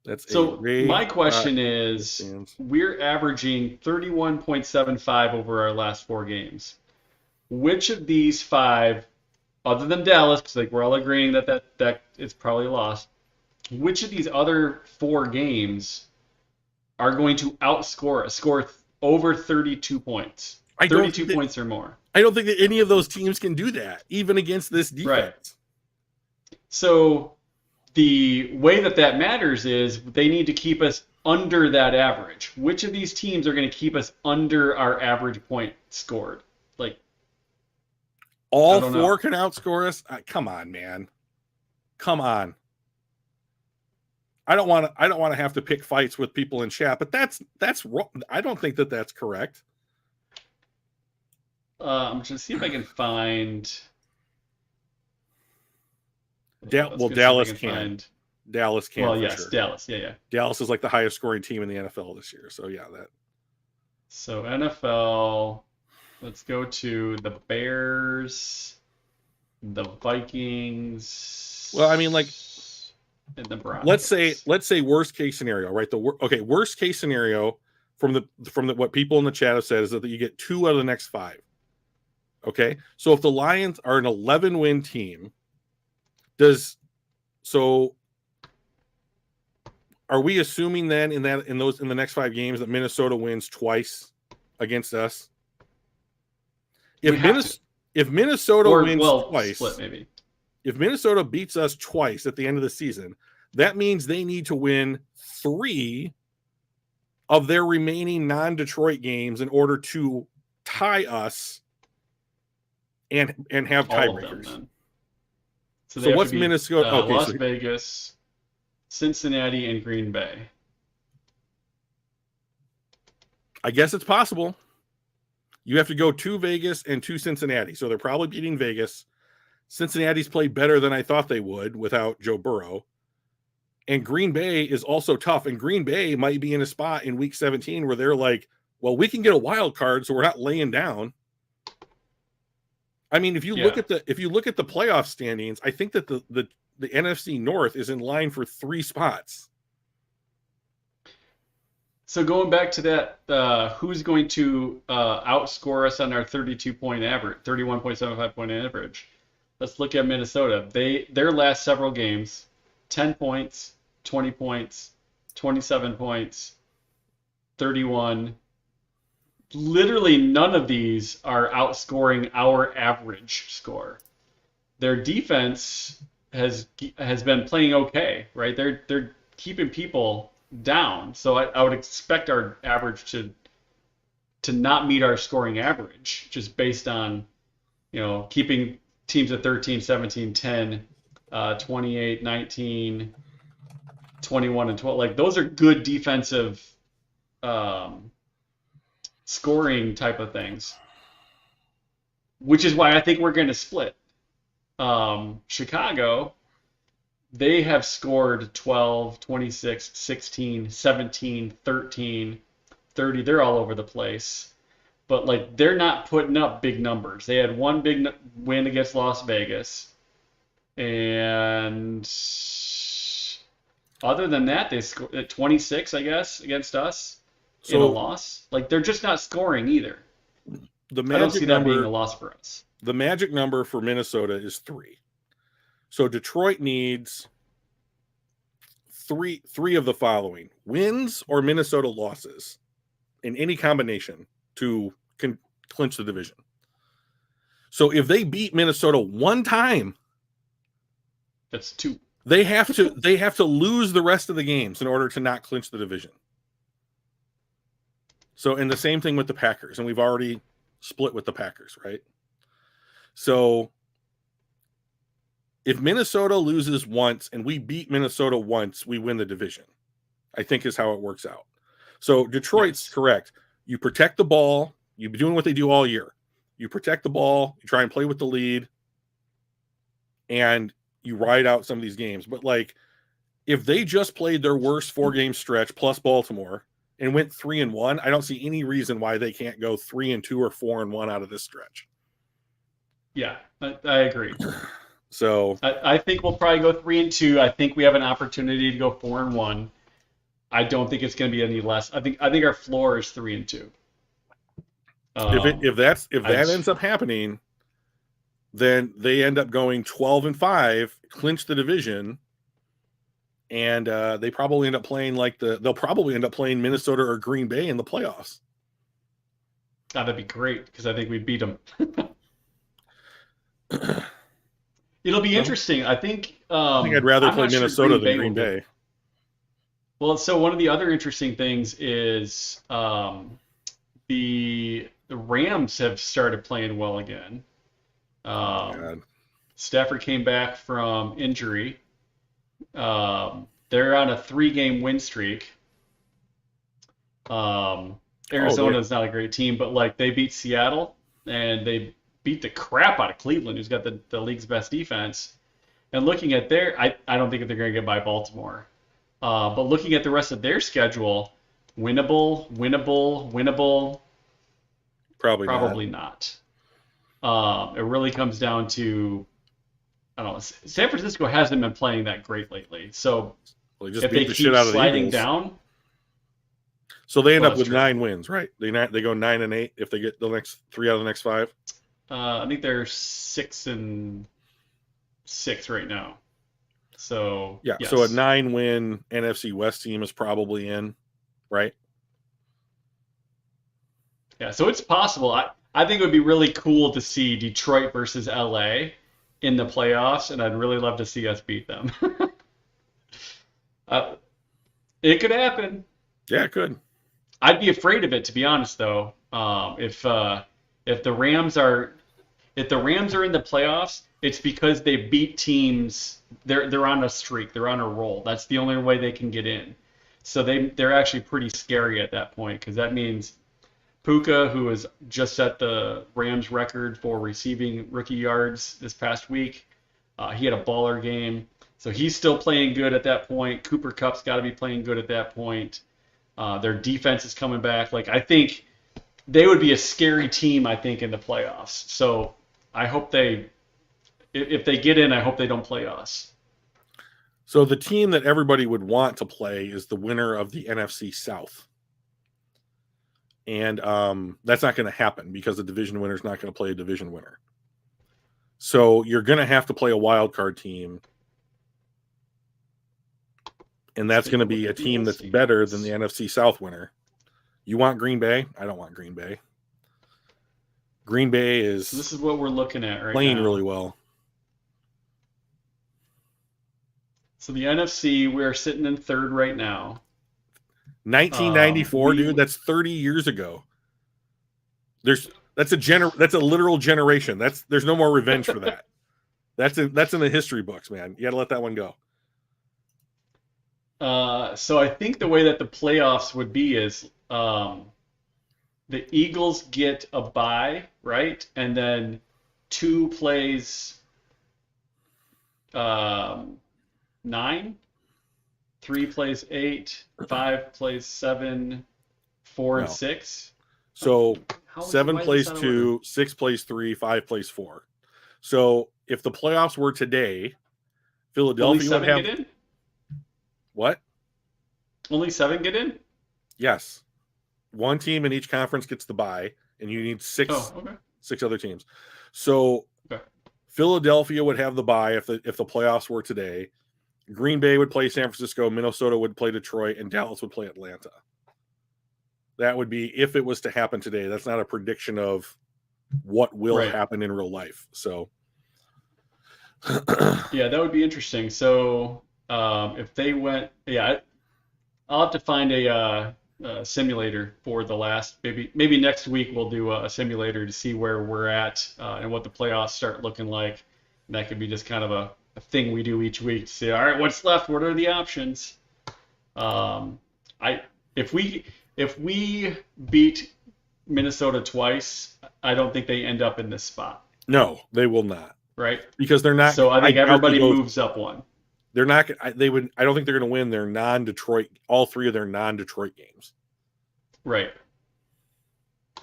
That's so my question is, we're averaging 31.75 over our last 4 games. Which of these 5, other than Dallas, because like we're all agreeing that it's probably lost, which of these other 4 games are going to score over 32 points? 32 points or more. I don't think that any of those teams can do that, even against this defense. Right. So the way that matters is they need to keep us under that average. Which of these teams are going to keep us under our average point scored? Like, all 4 can outscore us? Come on, man. Come on. I don't want to have to pick fights with people in chat, but that's wrong. I don't think that that's correct. I'm just see if I can find. Dallas can. Dallas can. Well, yes, sure. Dallas. Yeah. Dallas is like the highest scoring team in the NFL this year. So yeah, that. So NFL, let's go to the Bears. the Vikings. Well, I mean, like, and the Broncos. let's say worst case scenario, right? Worst case scenario from the what people in the chat have said is that you get 2 out of the next 5. Okay, so if the Lions are an 11-win team, are we assuming then in the next 5 games that Minnesota wins twice against us? If Minnesota wins twice, split maybe. If Minnesota beats us twice at the end of the season, that means they need to win 3 of their remaining non-Detroit games in order to tie us and have tiebreakers. So what's Minnesota? Okay, Las Vegas, Cincinnati, and Green Bay. I guess it's possible. You have to go to Vegas and to Cincinnati. So they're probably beating Vegas. Cincinnati's played better than I thought they would without Joe Burrow. And Green Bay is also tough. And Green Bay might be in a spot in week 17 where they're like, well, we can get a wild card, so we're not laying down. I mean, if you look at the playoff standings, I think that the NFC North is in line for 3 spots. So going back to that, who's going to outscore us on our 32-point average, 31.75 point average? Let's look at Minnesota. Their last several games, 10 points, 20 points, 27 points, 31. Literally none of these are outscoring our average score. Their defense has been playing okay, right? They're keeping people down. So I would expect our average to not meet our scoring average just based on, keeping teams at 13, 17, 10, 28, 19, 21, and 12. Like those are good defensive scoring type of things, which is why I think we're going to split. Chicago, they have scored 12, 26, 16, 17, 13, 30. They're all over the place. But like they're not putting up big numbers. They had one big win against Las Vegas. And other than that, they scored at 26, I guess, against us in a loss. Like they're just not scoring either. I don't see that being a loss for us. The magic number for Minnesota is 3. So Detroit needs three of the following: wins or Minnesota losses in any combination to clinch the division. So if they beat Minnesota one time, that's 2. They have to lose the rest of the games in order to not clinch the division. So, and the same thing with the Packers, and we've already split with the Packers, right? So if Minnesota loses once and we beat Minnesota once, we win the division, I think is how it works out. So Detroit's correct. You protect the ball. You've been doing what they do all year. You protect the ball. You try and play with the lead. And you ride out some of these games. But like, if they just played their worst 4-game stretch plus Baltimore and went 3-1, I don't see any reason why they can't go 3-2 or 4-1 out of this stretch. Yeah, I agree. So I think we'll probably go 3-2. I think we have an opportunity to go 4-1. I don't think it's going to be any less. I think our floor is 3-2. If that ends up happening, then they end up going 12-5, clinch the division, and they probably end up playing they'll probably end up playing Minnesota or Green Bay in the playoffs. That'd be great because I think we beat them. It'll be interesting. I think I'd rather play Minnesota than Green Bay. Well, so one of the other interesting things is the Rams have started playing well again. Stafford came back from injury. They're on a 3-game win streak. Arizona is not a great team, but like they beat Seattle and they beat the crap out of Cleveland, who's got the league's best defense. And looking at I don't think they're going to get by Baltimore. But looking at the rest of their schedule, winnable. Probably not. It really comes down to I don't know. San Francisco hasn't been playing that great lately. So Well, they just if beat they the shit keep out of the sliding Eagles. down, So they end well, up that's with true. 9 wins, right? They go 9-8 if they get the next 3 out of the next 5. I think they're 6-6 right now. So Yeah. So a yes, 9-win NFC West team is probably in, right? yeah. So it's possible. I think it would be really cool to see Detroit versus LA in the playoffs, and I'd really love to see us beat them. uh, it could happen. Yeah, it could. I'd be afraid of it, to be honest, though. If the Rams are if the Rams are in the playoffs, it's because they beat teams. They're on a streak. They're on a roll. That's the only way they can get in. So they're actually pretty scary at that point because that means Puka, who has just set the Rams record for receiving rookie yards this past week, he had a baller game. So he's still playing good at that point. Cooper Kupp's got to be playing good at that point. Their defense is coming back. Like I think they would be a scary team. I think in the playoffs. So I hope if they get in, I hope they don't play us. So the team that everybody would want to play is the winner of the NFC South. And that's not going to happen because the division winner is not going to play a division winner. So you're going to have to play a wild card team. And that's going to be a team that's better than the NFC South winner. You want Green Bay? I don't want Green Bay. Green Bay is So this is what we're looking at right playing now. really well. So the NFC, we're sitting in third right now. 1994, dude. That's 30 years ago. That's a literal generation. There's no more revenge for that. That's in the history books, man. You got to let that one go. So I think the way that the playoffs would be is the Eagles get a bye, right? And then 2 plays 9, 3 plays 8, 5 plays 7, 4 and No. 6. So Why 7 is plays this out of order? 2, 6 plays 3, 5 plays 4. So if the playoffs were today, Only Philadelphia would 7 have get in? what? Only 7 get in? Yes. One team in each conference gets the bye, and you need 6 Oh, okay. 6 other teams. So Okay. Philadelphia would have the bye if the playoffs were today. Green Bay would play San Francisco, Minnesota would play Detroit, and Dallas would play Atlanta. That would be if it was to happen today. That's not a prediction of what will Right. happen in real life. So Yeah, that would be interesting. So if they went, yeah, I'll have to find a simulator for the last. Maybe next week we'll do a simulator to see where we're at and what the playoffs start looking like. And that could be just kind of a thing we do each week to say, all right, what's left? What are the options? I if we beat Minnesota twice, I don't think they end up in this spot, no, they will not, right? because they're not. So I think doubt everybody they go- moves up one. They're not. They would. I don't think they're going to win their non-Detroit. All 3 of their non-Detroit games. Right.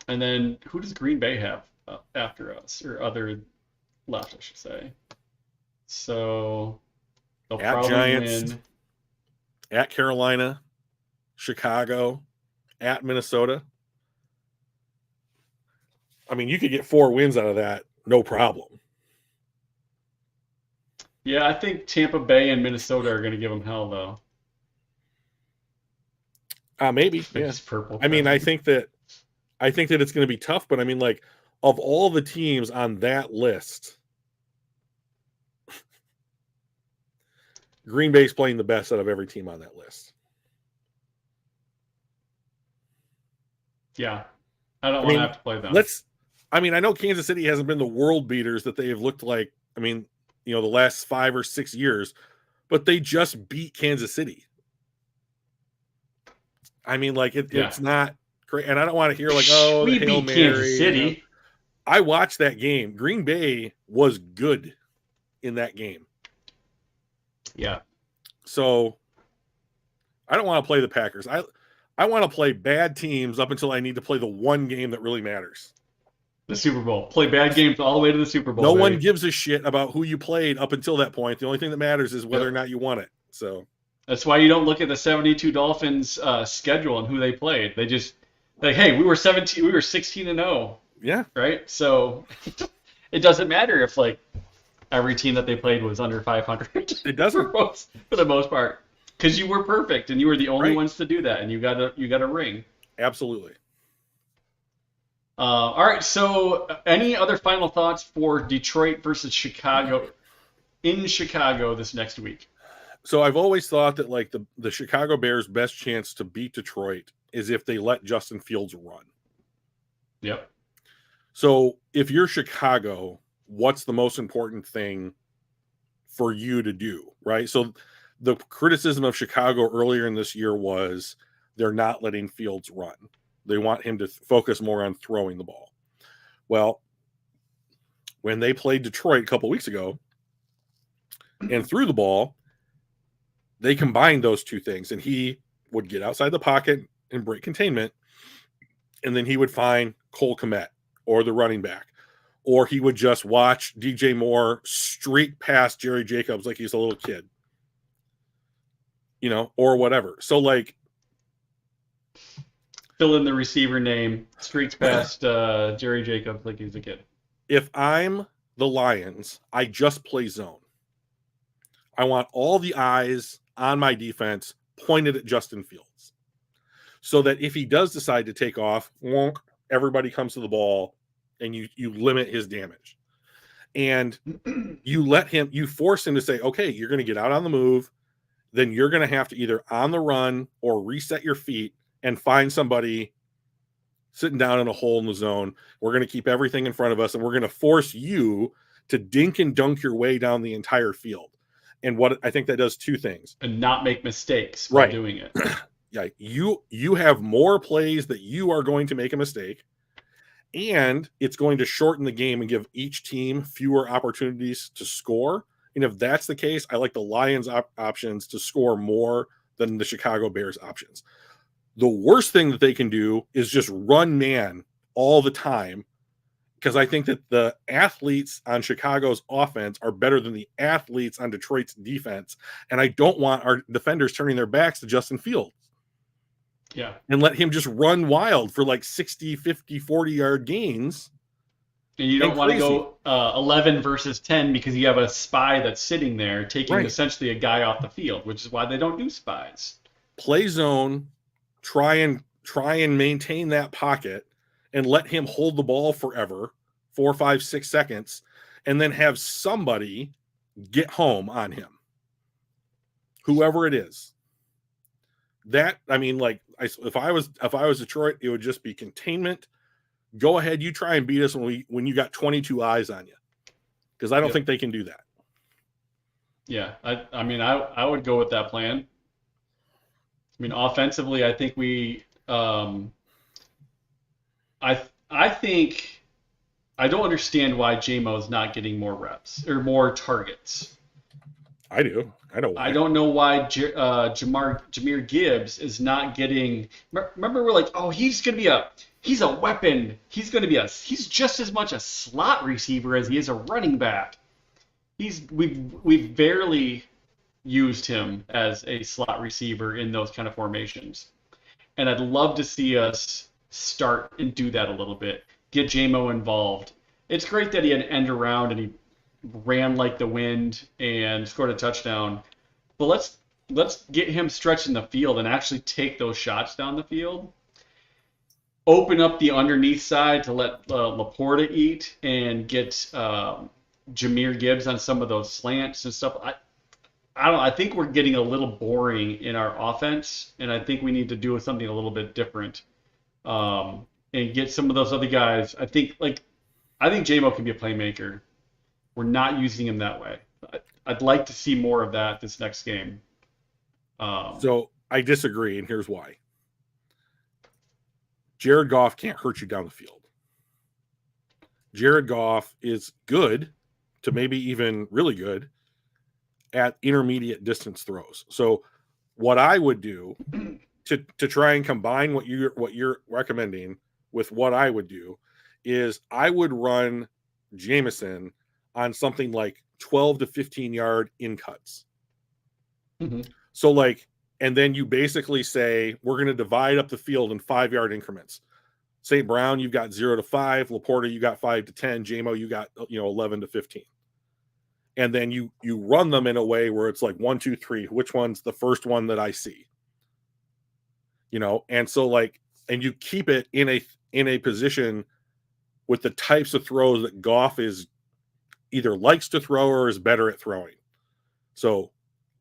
And then who does Green Bay have after us, or other left, I should say? So they'll At probably Giants. win. At Carolina, Chicago, at Minnesota. I mean, you could get 4 wins out of that, no problem. Yeah, I think Tampa Bay and Minnesota are going to give them hell, though. Maybe. Yeah. It's purple. I mean, I think that it's going to be tough, but I mean, like, of all the teams on that list, Green Bay's playing the best out of every team on that list. Yeah, I don't want to have to play them. I know Kansas City hasn't been the world beaters that they have looked like. I mean, the last 5 or 6 years, but they just beat Kansas City. I mean, like it's not great, and I don't want to hear like, oh, we the Hail beat Mary, Kansas City. I watched that game. Green Bay was good in that game. Yeah. So I don't want to play the Packers. I want to play bad teams up until I need to play the one game that really matters. The Super Bowl. Play bad games all the way to the Super Bowl. No baby. one gives a shit about who you played up until that point. The only thing that matters is whether or not you won it. So That's why you don't look at the 72 Dolphins schedule and who they played. They just like, hey, we were 16-0, yeah, right? So it doesn't matter if like every team that they played was under 500. it doesn't. For the most part, because you were perfect and you were the only Right. ones to do that, and you got a ring. Absolutely. All right. So, any other final thoughts for Detroit versus Chicago in Chicago this next week? So I've always thought that like the Chicago Bears' best chance to beat Detroit is if they let Justin Fields run. Yep. So if you're Chicago, what's the most important thing for you to do, right? So the criticism of Chicago earlier in this year was they're not letting Fields run. They want him to focus more on throwing the ball. Well, when they played Detroit a couple weeks ago and threw the ball, they combined those two things, and he would get outside the pocket and break containment, and then he would find Cole Kmet or the running back, or he would just watch DJ Moore streak past Jerry Jacobs like he's a little kid, or whatever. So like, Fill in the receiver name, streaks past Jerry Jacobs like he's a kid. if I'm the Lions, I just play zone. I want all the eyes on my defense pointed at Justin Fields, so that if he does decide to take off, everybody comes to the ball and you limit his damage. And you force him to say, okay, you're going to get out on the move. Then you're going to have to either on the run or reset your feet and find somebody sitting down in a hole in the zone. We're going to keep everything in front of us, and we're going to force you to dink and dunk your way down the entire field. And what I think that does two things. And not make mistakes while Right. doing it. Yeah, you have more plays that you are going to make a mistake, and it's going to shorten the game and give each team fewer opportunities to score. And if that's the case, I like the Lions options to score more than the Chicago Bears options. The worst thing that they can do is just run man all the time, because I think that the athletes on Chicago's offense are better than the athletes on Detroit's defense. And I don't want our defenders turning their backs to Justin Fields. Yeah. And let him just run wild for like 60, 50, 40-yard gains. And you don't want to go 11 versus 10 because you have a spy that's sitting there taking essentially a guy off the field, which is why they don't do spies. Play zone, try and maintain that pocket and let him hold the ball forever, 4, 5, 6 seconds, and then have somebody get home on him. Whoever it is. That, I mean, like, if I was Detroit, it would just be containment. Go ahead, you try and beat us when you got 22 eyes on you, because I don't think they can do that. Yeah, I mean, I would go with that plan. I mean, offensively, I think we, I think I don't understand why JMO is not getting more reps or more targets. I do. I know why. I don't know why Jahmyr Gibbs is not getting. Remember, we're like, oh, he's a weapon. He's just as much a slot receiver as he is a running back. We've barely used him as a slot receiver in those kind of formations, and I'd love to see us start and do that a little bit. Get JMO involved. It's great that he had an end around and he ran like the wind and scored a touchdown. But let's get him stretching the field and actually take those shots down the field. Open up the underneath side to let Laporta eat and get Jahmyr Gibbs on some of those slants and stuff. I think we're getting a little boring in our offense, and I think we need to do something a little bit different and get some of those other guys. I think JMO can be a playmaker. We're not using him that way. I'd like to see more of that this next game. So I disagree, and here's why. Jared Goff can't hurt you down the field. Jared Goff is good to maybe even really good at intermediate distance throws. So what I would do to try and combine what you're recommending with what I would do is I would run Jameson on something like 12 to 15 yard in cuts. Mm-hmm. So like, and then you basically say, we're going to divide up the field in 5 yard increments. St. Brown, you've got 0 to 5. Laporta, you got 5 to 10. JMO, you got 11 to 15. And then you run them in a way where it's like 1, 2, 3. Which one's the first one that I see? And so like, and you keep it in a position with the types of throws that Goff is either likes to throw or is better at throwing. So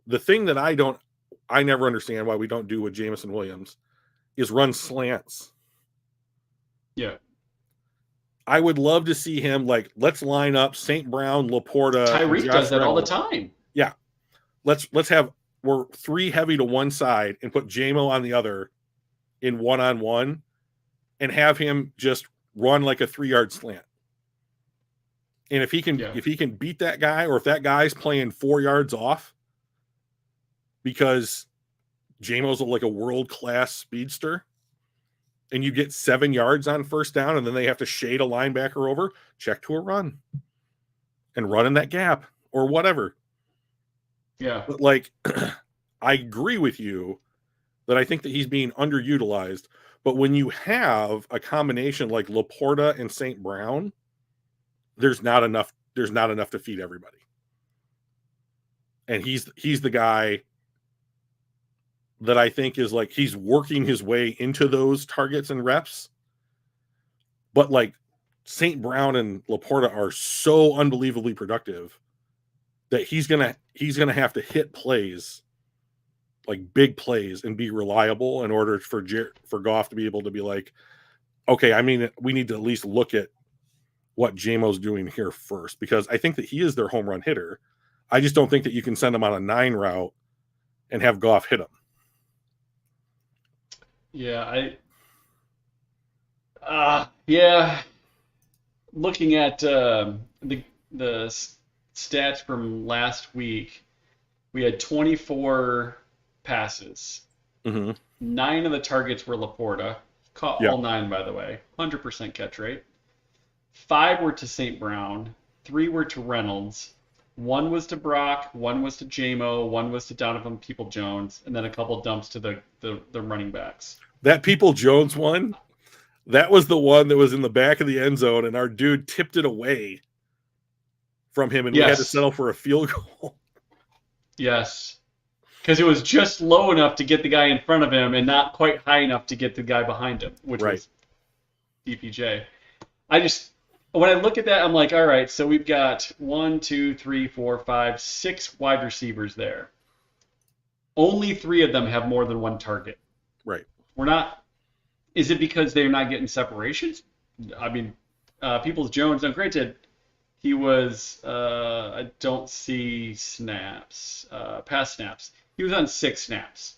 the thing that I never understand why we don't do with Jameson Williams is run slants. Yeah. I would love to see him like, let's line up St. Brown, Laporta. Tyreek does that all the time. Yeah. We're 3 heavy to one side and put JMO on the other in 1-on-1 and have him just run like a 3 yard slant. And if he can beat that guy, or if that guy's playing 4 yards off because JMO's like a world-class speedster, and you get 7 yards on first down, and then they have to shade a linebacker over, check to a run and run in that gap or whatever. Yeah. But like, I agree with you that I think that he's being underutilized. But when you have a combination like Laporta and St. Brown, there's not enough to feed everybody. And he's the guy that I think is like, he's working his way into those targets and reps. But like St. Brown and Laporta are so unbelievably productive that he's gonna have to hit plays, like big plays, and be reliable in order for Goff to be able to be like, okay, I mean, we need to at least look at what JMO's doing here first, because I think that he is their home run hitter. I just don't think that you can send him on a 9 route and have Goff hit him. Yeah, looking at the stats from last week, we had 24 passes. Mm-hmm. 9 of the targets were Laporta. Caught all 9, by the way. 100% catch rate. 5 were to St. Brown. 3 were to Reynolds. 1 was to Brock. 1 was to JMO. 1 was to Donovan People-Jones. And then a couple dumps to the running backs. That People-Jones one, that was the one that was in the back of the end zone, and our dude tipped it away from him, and we had to settle for a field goal. Yes. Because it was just low enough to get the guy in front of him and not quite high enough to get the guy behind him, which was DPJ. When I look at that, I'm like, all right, so we've got 1, 2, 3, 4, 5, 6 wide receivers there. Only 3 of them have more than 1 target. Right. Is it because they're not getting separations? I mean, Peoples-Jones, now granted, he was, I don't see snaps, pass snaps. He was on 6 snaps,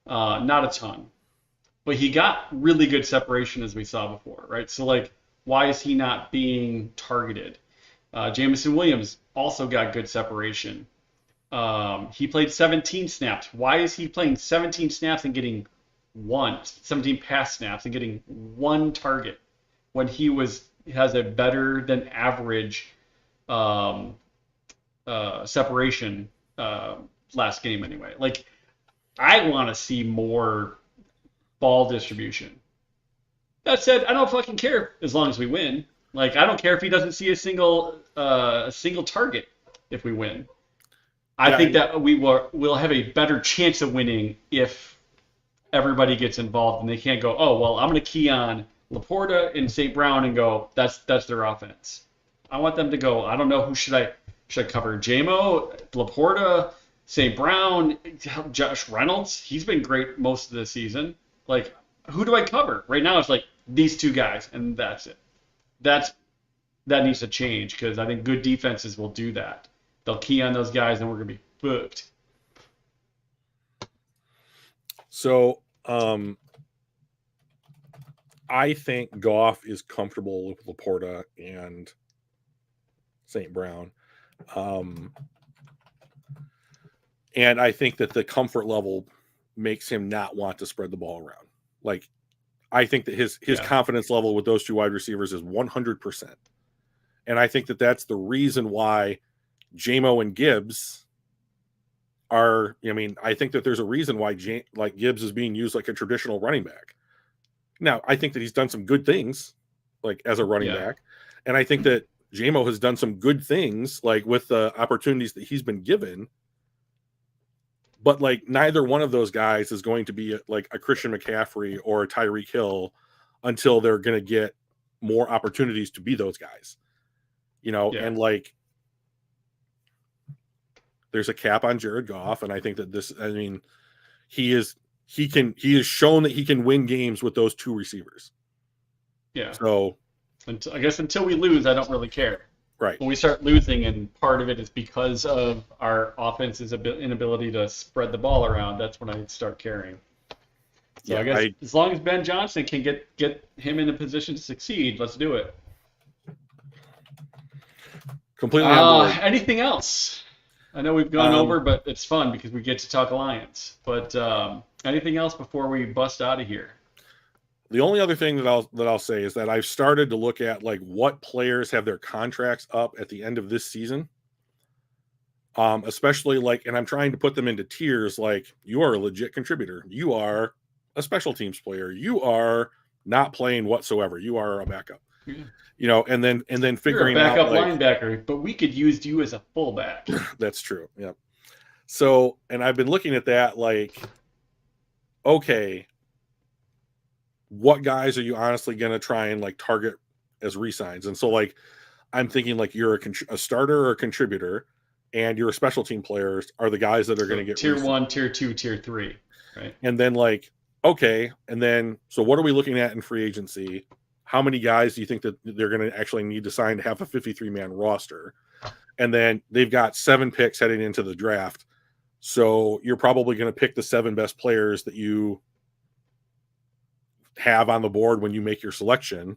not a ton. But he got really good separation, as we saw before, right? So, like, why is he not being targeted? Jameson Williams also got good separation. He played 17 snaps. Why is he playing 17 snaps and getting 17 pass snaps and getting 1 target when he has a better than average separation last game anyway? Like, I want to see more ball distribution. That said, I don't fucking care as long as we win. Like, I don't care if he doesn't see a single target if we win. I think that we'll have a better chance of winning if everybody gets involved and they can't go, oh, well, I'm going to key on Laporta and St. Brown and go, that's their offense. I want them to go, I don't know, who should I cover? JMO, Laporta, St. Brown, Josh Reynolds. He's been great most of the season. Like, who do I cover? Right now it's like these 2 guys, and that's it. That needs to change, because I think good defenses will do that. They'll key on those guys, and we're going to be booked. So, I think Goff is comfortable with Laporta and St. Brown. And I think that the comfort level makes him not want to spread the ball around. Like, I think that his Yeah. confidence level with those two wide receivers is 100%. And I think that that's the reason why JMO and Gibbs are, I mean, I think that there's a reason why like Gibbs is being used like a traditional running back. Now, I think that he's done some good things like as a running Yeah. back. And I think that JMO has done some good things like with the opportunities that he's been given. But like neither one of those guys is going to be like a Christian McCaffrey or a Tyreek Hill until they're going to get more opportunities to be those guys, Yeah. and like there's a cap on Jared Goff. And I think that he has shown that he can win games with those two receivers. Yeah. So I guess until we lose, I don't really care. right. When we start losing, and part of it is because of our offense's inability to spread the ball around, that's when I start caring. So Yeah, I guess as long as Ben Johnson can get him in a position to succeed, let's do it. Completely on board. Anything else? I know we've gone over, but it's fun because we get to talk Alliance. But anything else before we bust out of here? The only other thing that I'll say is that I've started to look at like what players have their contracts up at the end of this season. Especially like, and I'm trying to put them into tiers. Like, you are a legit contributor. You are a special teams player. You are not playing whatsoever. You are a backup. Yeah. And then figuring You're a backup out like, linebacker, but we could use you as a fullback. That's true. Yeah. So, and I've been looking at that like, okay, what guys are you honestly going to try and like target as re-signs? And so like, I'm thinking like you're a starter or a contributor, and your special team players are the guys that are going to get tier 1, tier 2, tier 3, right? And then like, okay, and then so what are we looking at in free agency? How many guys do you think that they're going to actually need to sign to have a 53-man roster? And then they've got 7 picks heading into the draft. So you're probably going to pick the 7 best players that you have on the board when you make your selection,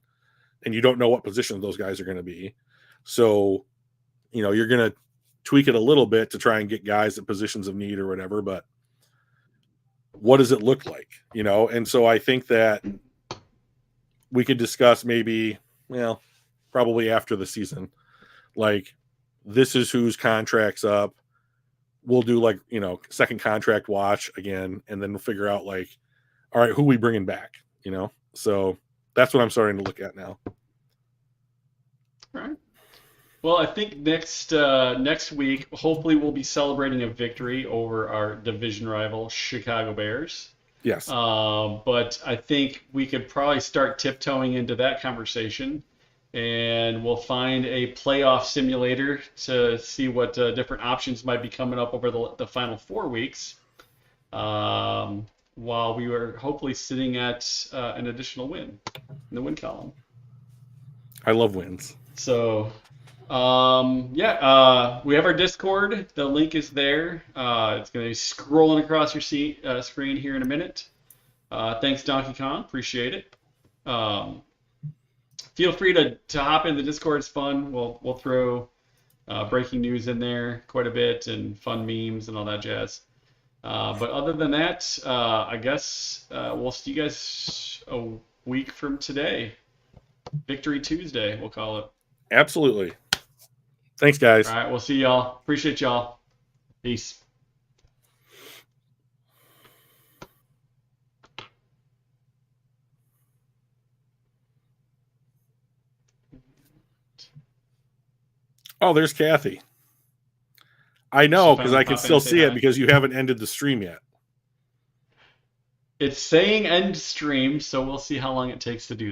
and you don't know what positions those guys are going to be. So, you're going to tweak it a little bit to try and get guys at positions of need or whatever, but what does it look like? And so I think that we could discuss maybe, probably after the season, like, this is whose contract's up. We'll do like, second contract watch again, and then we'll figure out like, all right, who we bringing back, So that's what I'm starting to look at now. All right. Well, I think next week, hopefully we'll be celebrating a victory over our division rival, Chicago Bears. Yes. But I think we could probably start tiptoeing into that conversation, and we'll find a playoff simulator to see what different options might be coming up over the final 4 weeks, while we were hopefully sitting at an additional win in the win column. I love wins. So, we have our Discord. The link is there. It's going to be scrolling across your screen here in a minute. Thanks, Donkey Kong. Appreciate it. Feel free to hop in the Discord. It's fun. We'll throw breaking news in there quite a bit, and fun memes and all that jazz. But other than that, I guess we'll see you guys a week from today. Victory Tuesday, we'll call it. Absolutely. Thanks, guys. All right, we'll see y'all. Appreciate y'all. Peace. Oh, there's Kathy. I know, because I can still see it hi. because you haven't ended the stream yet. It's saying end stream, so we'll see how long it takes to do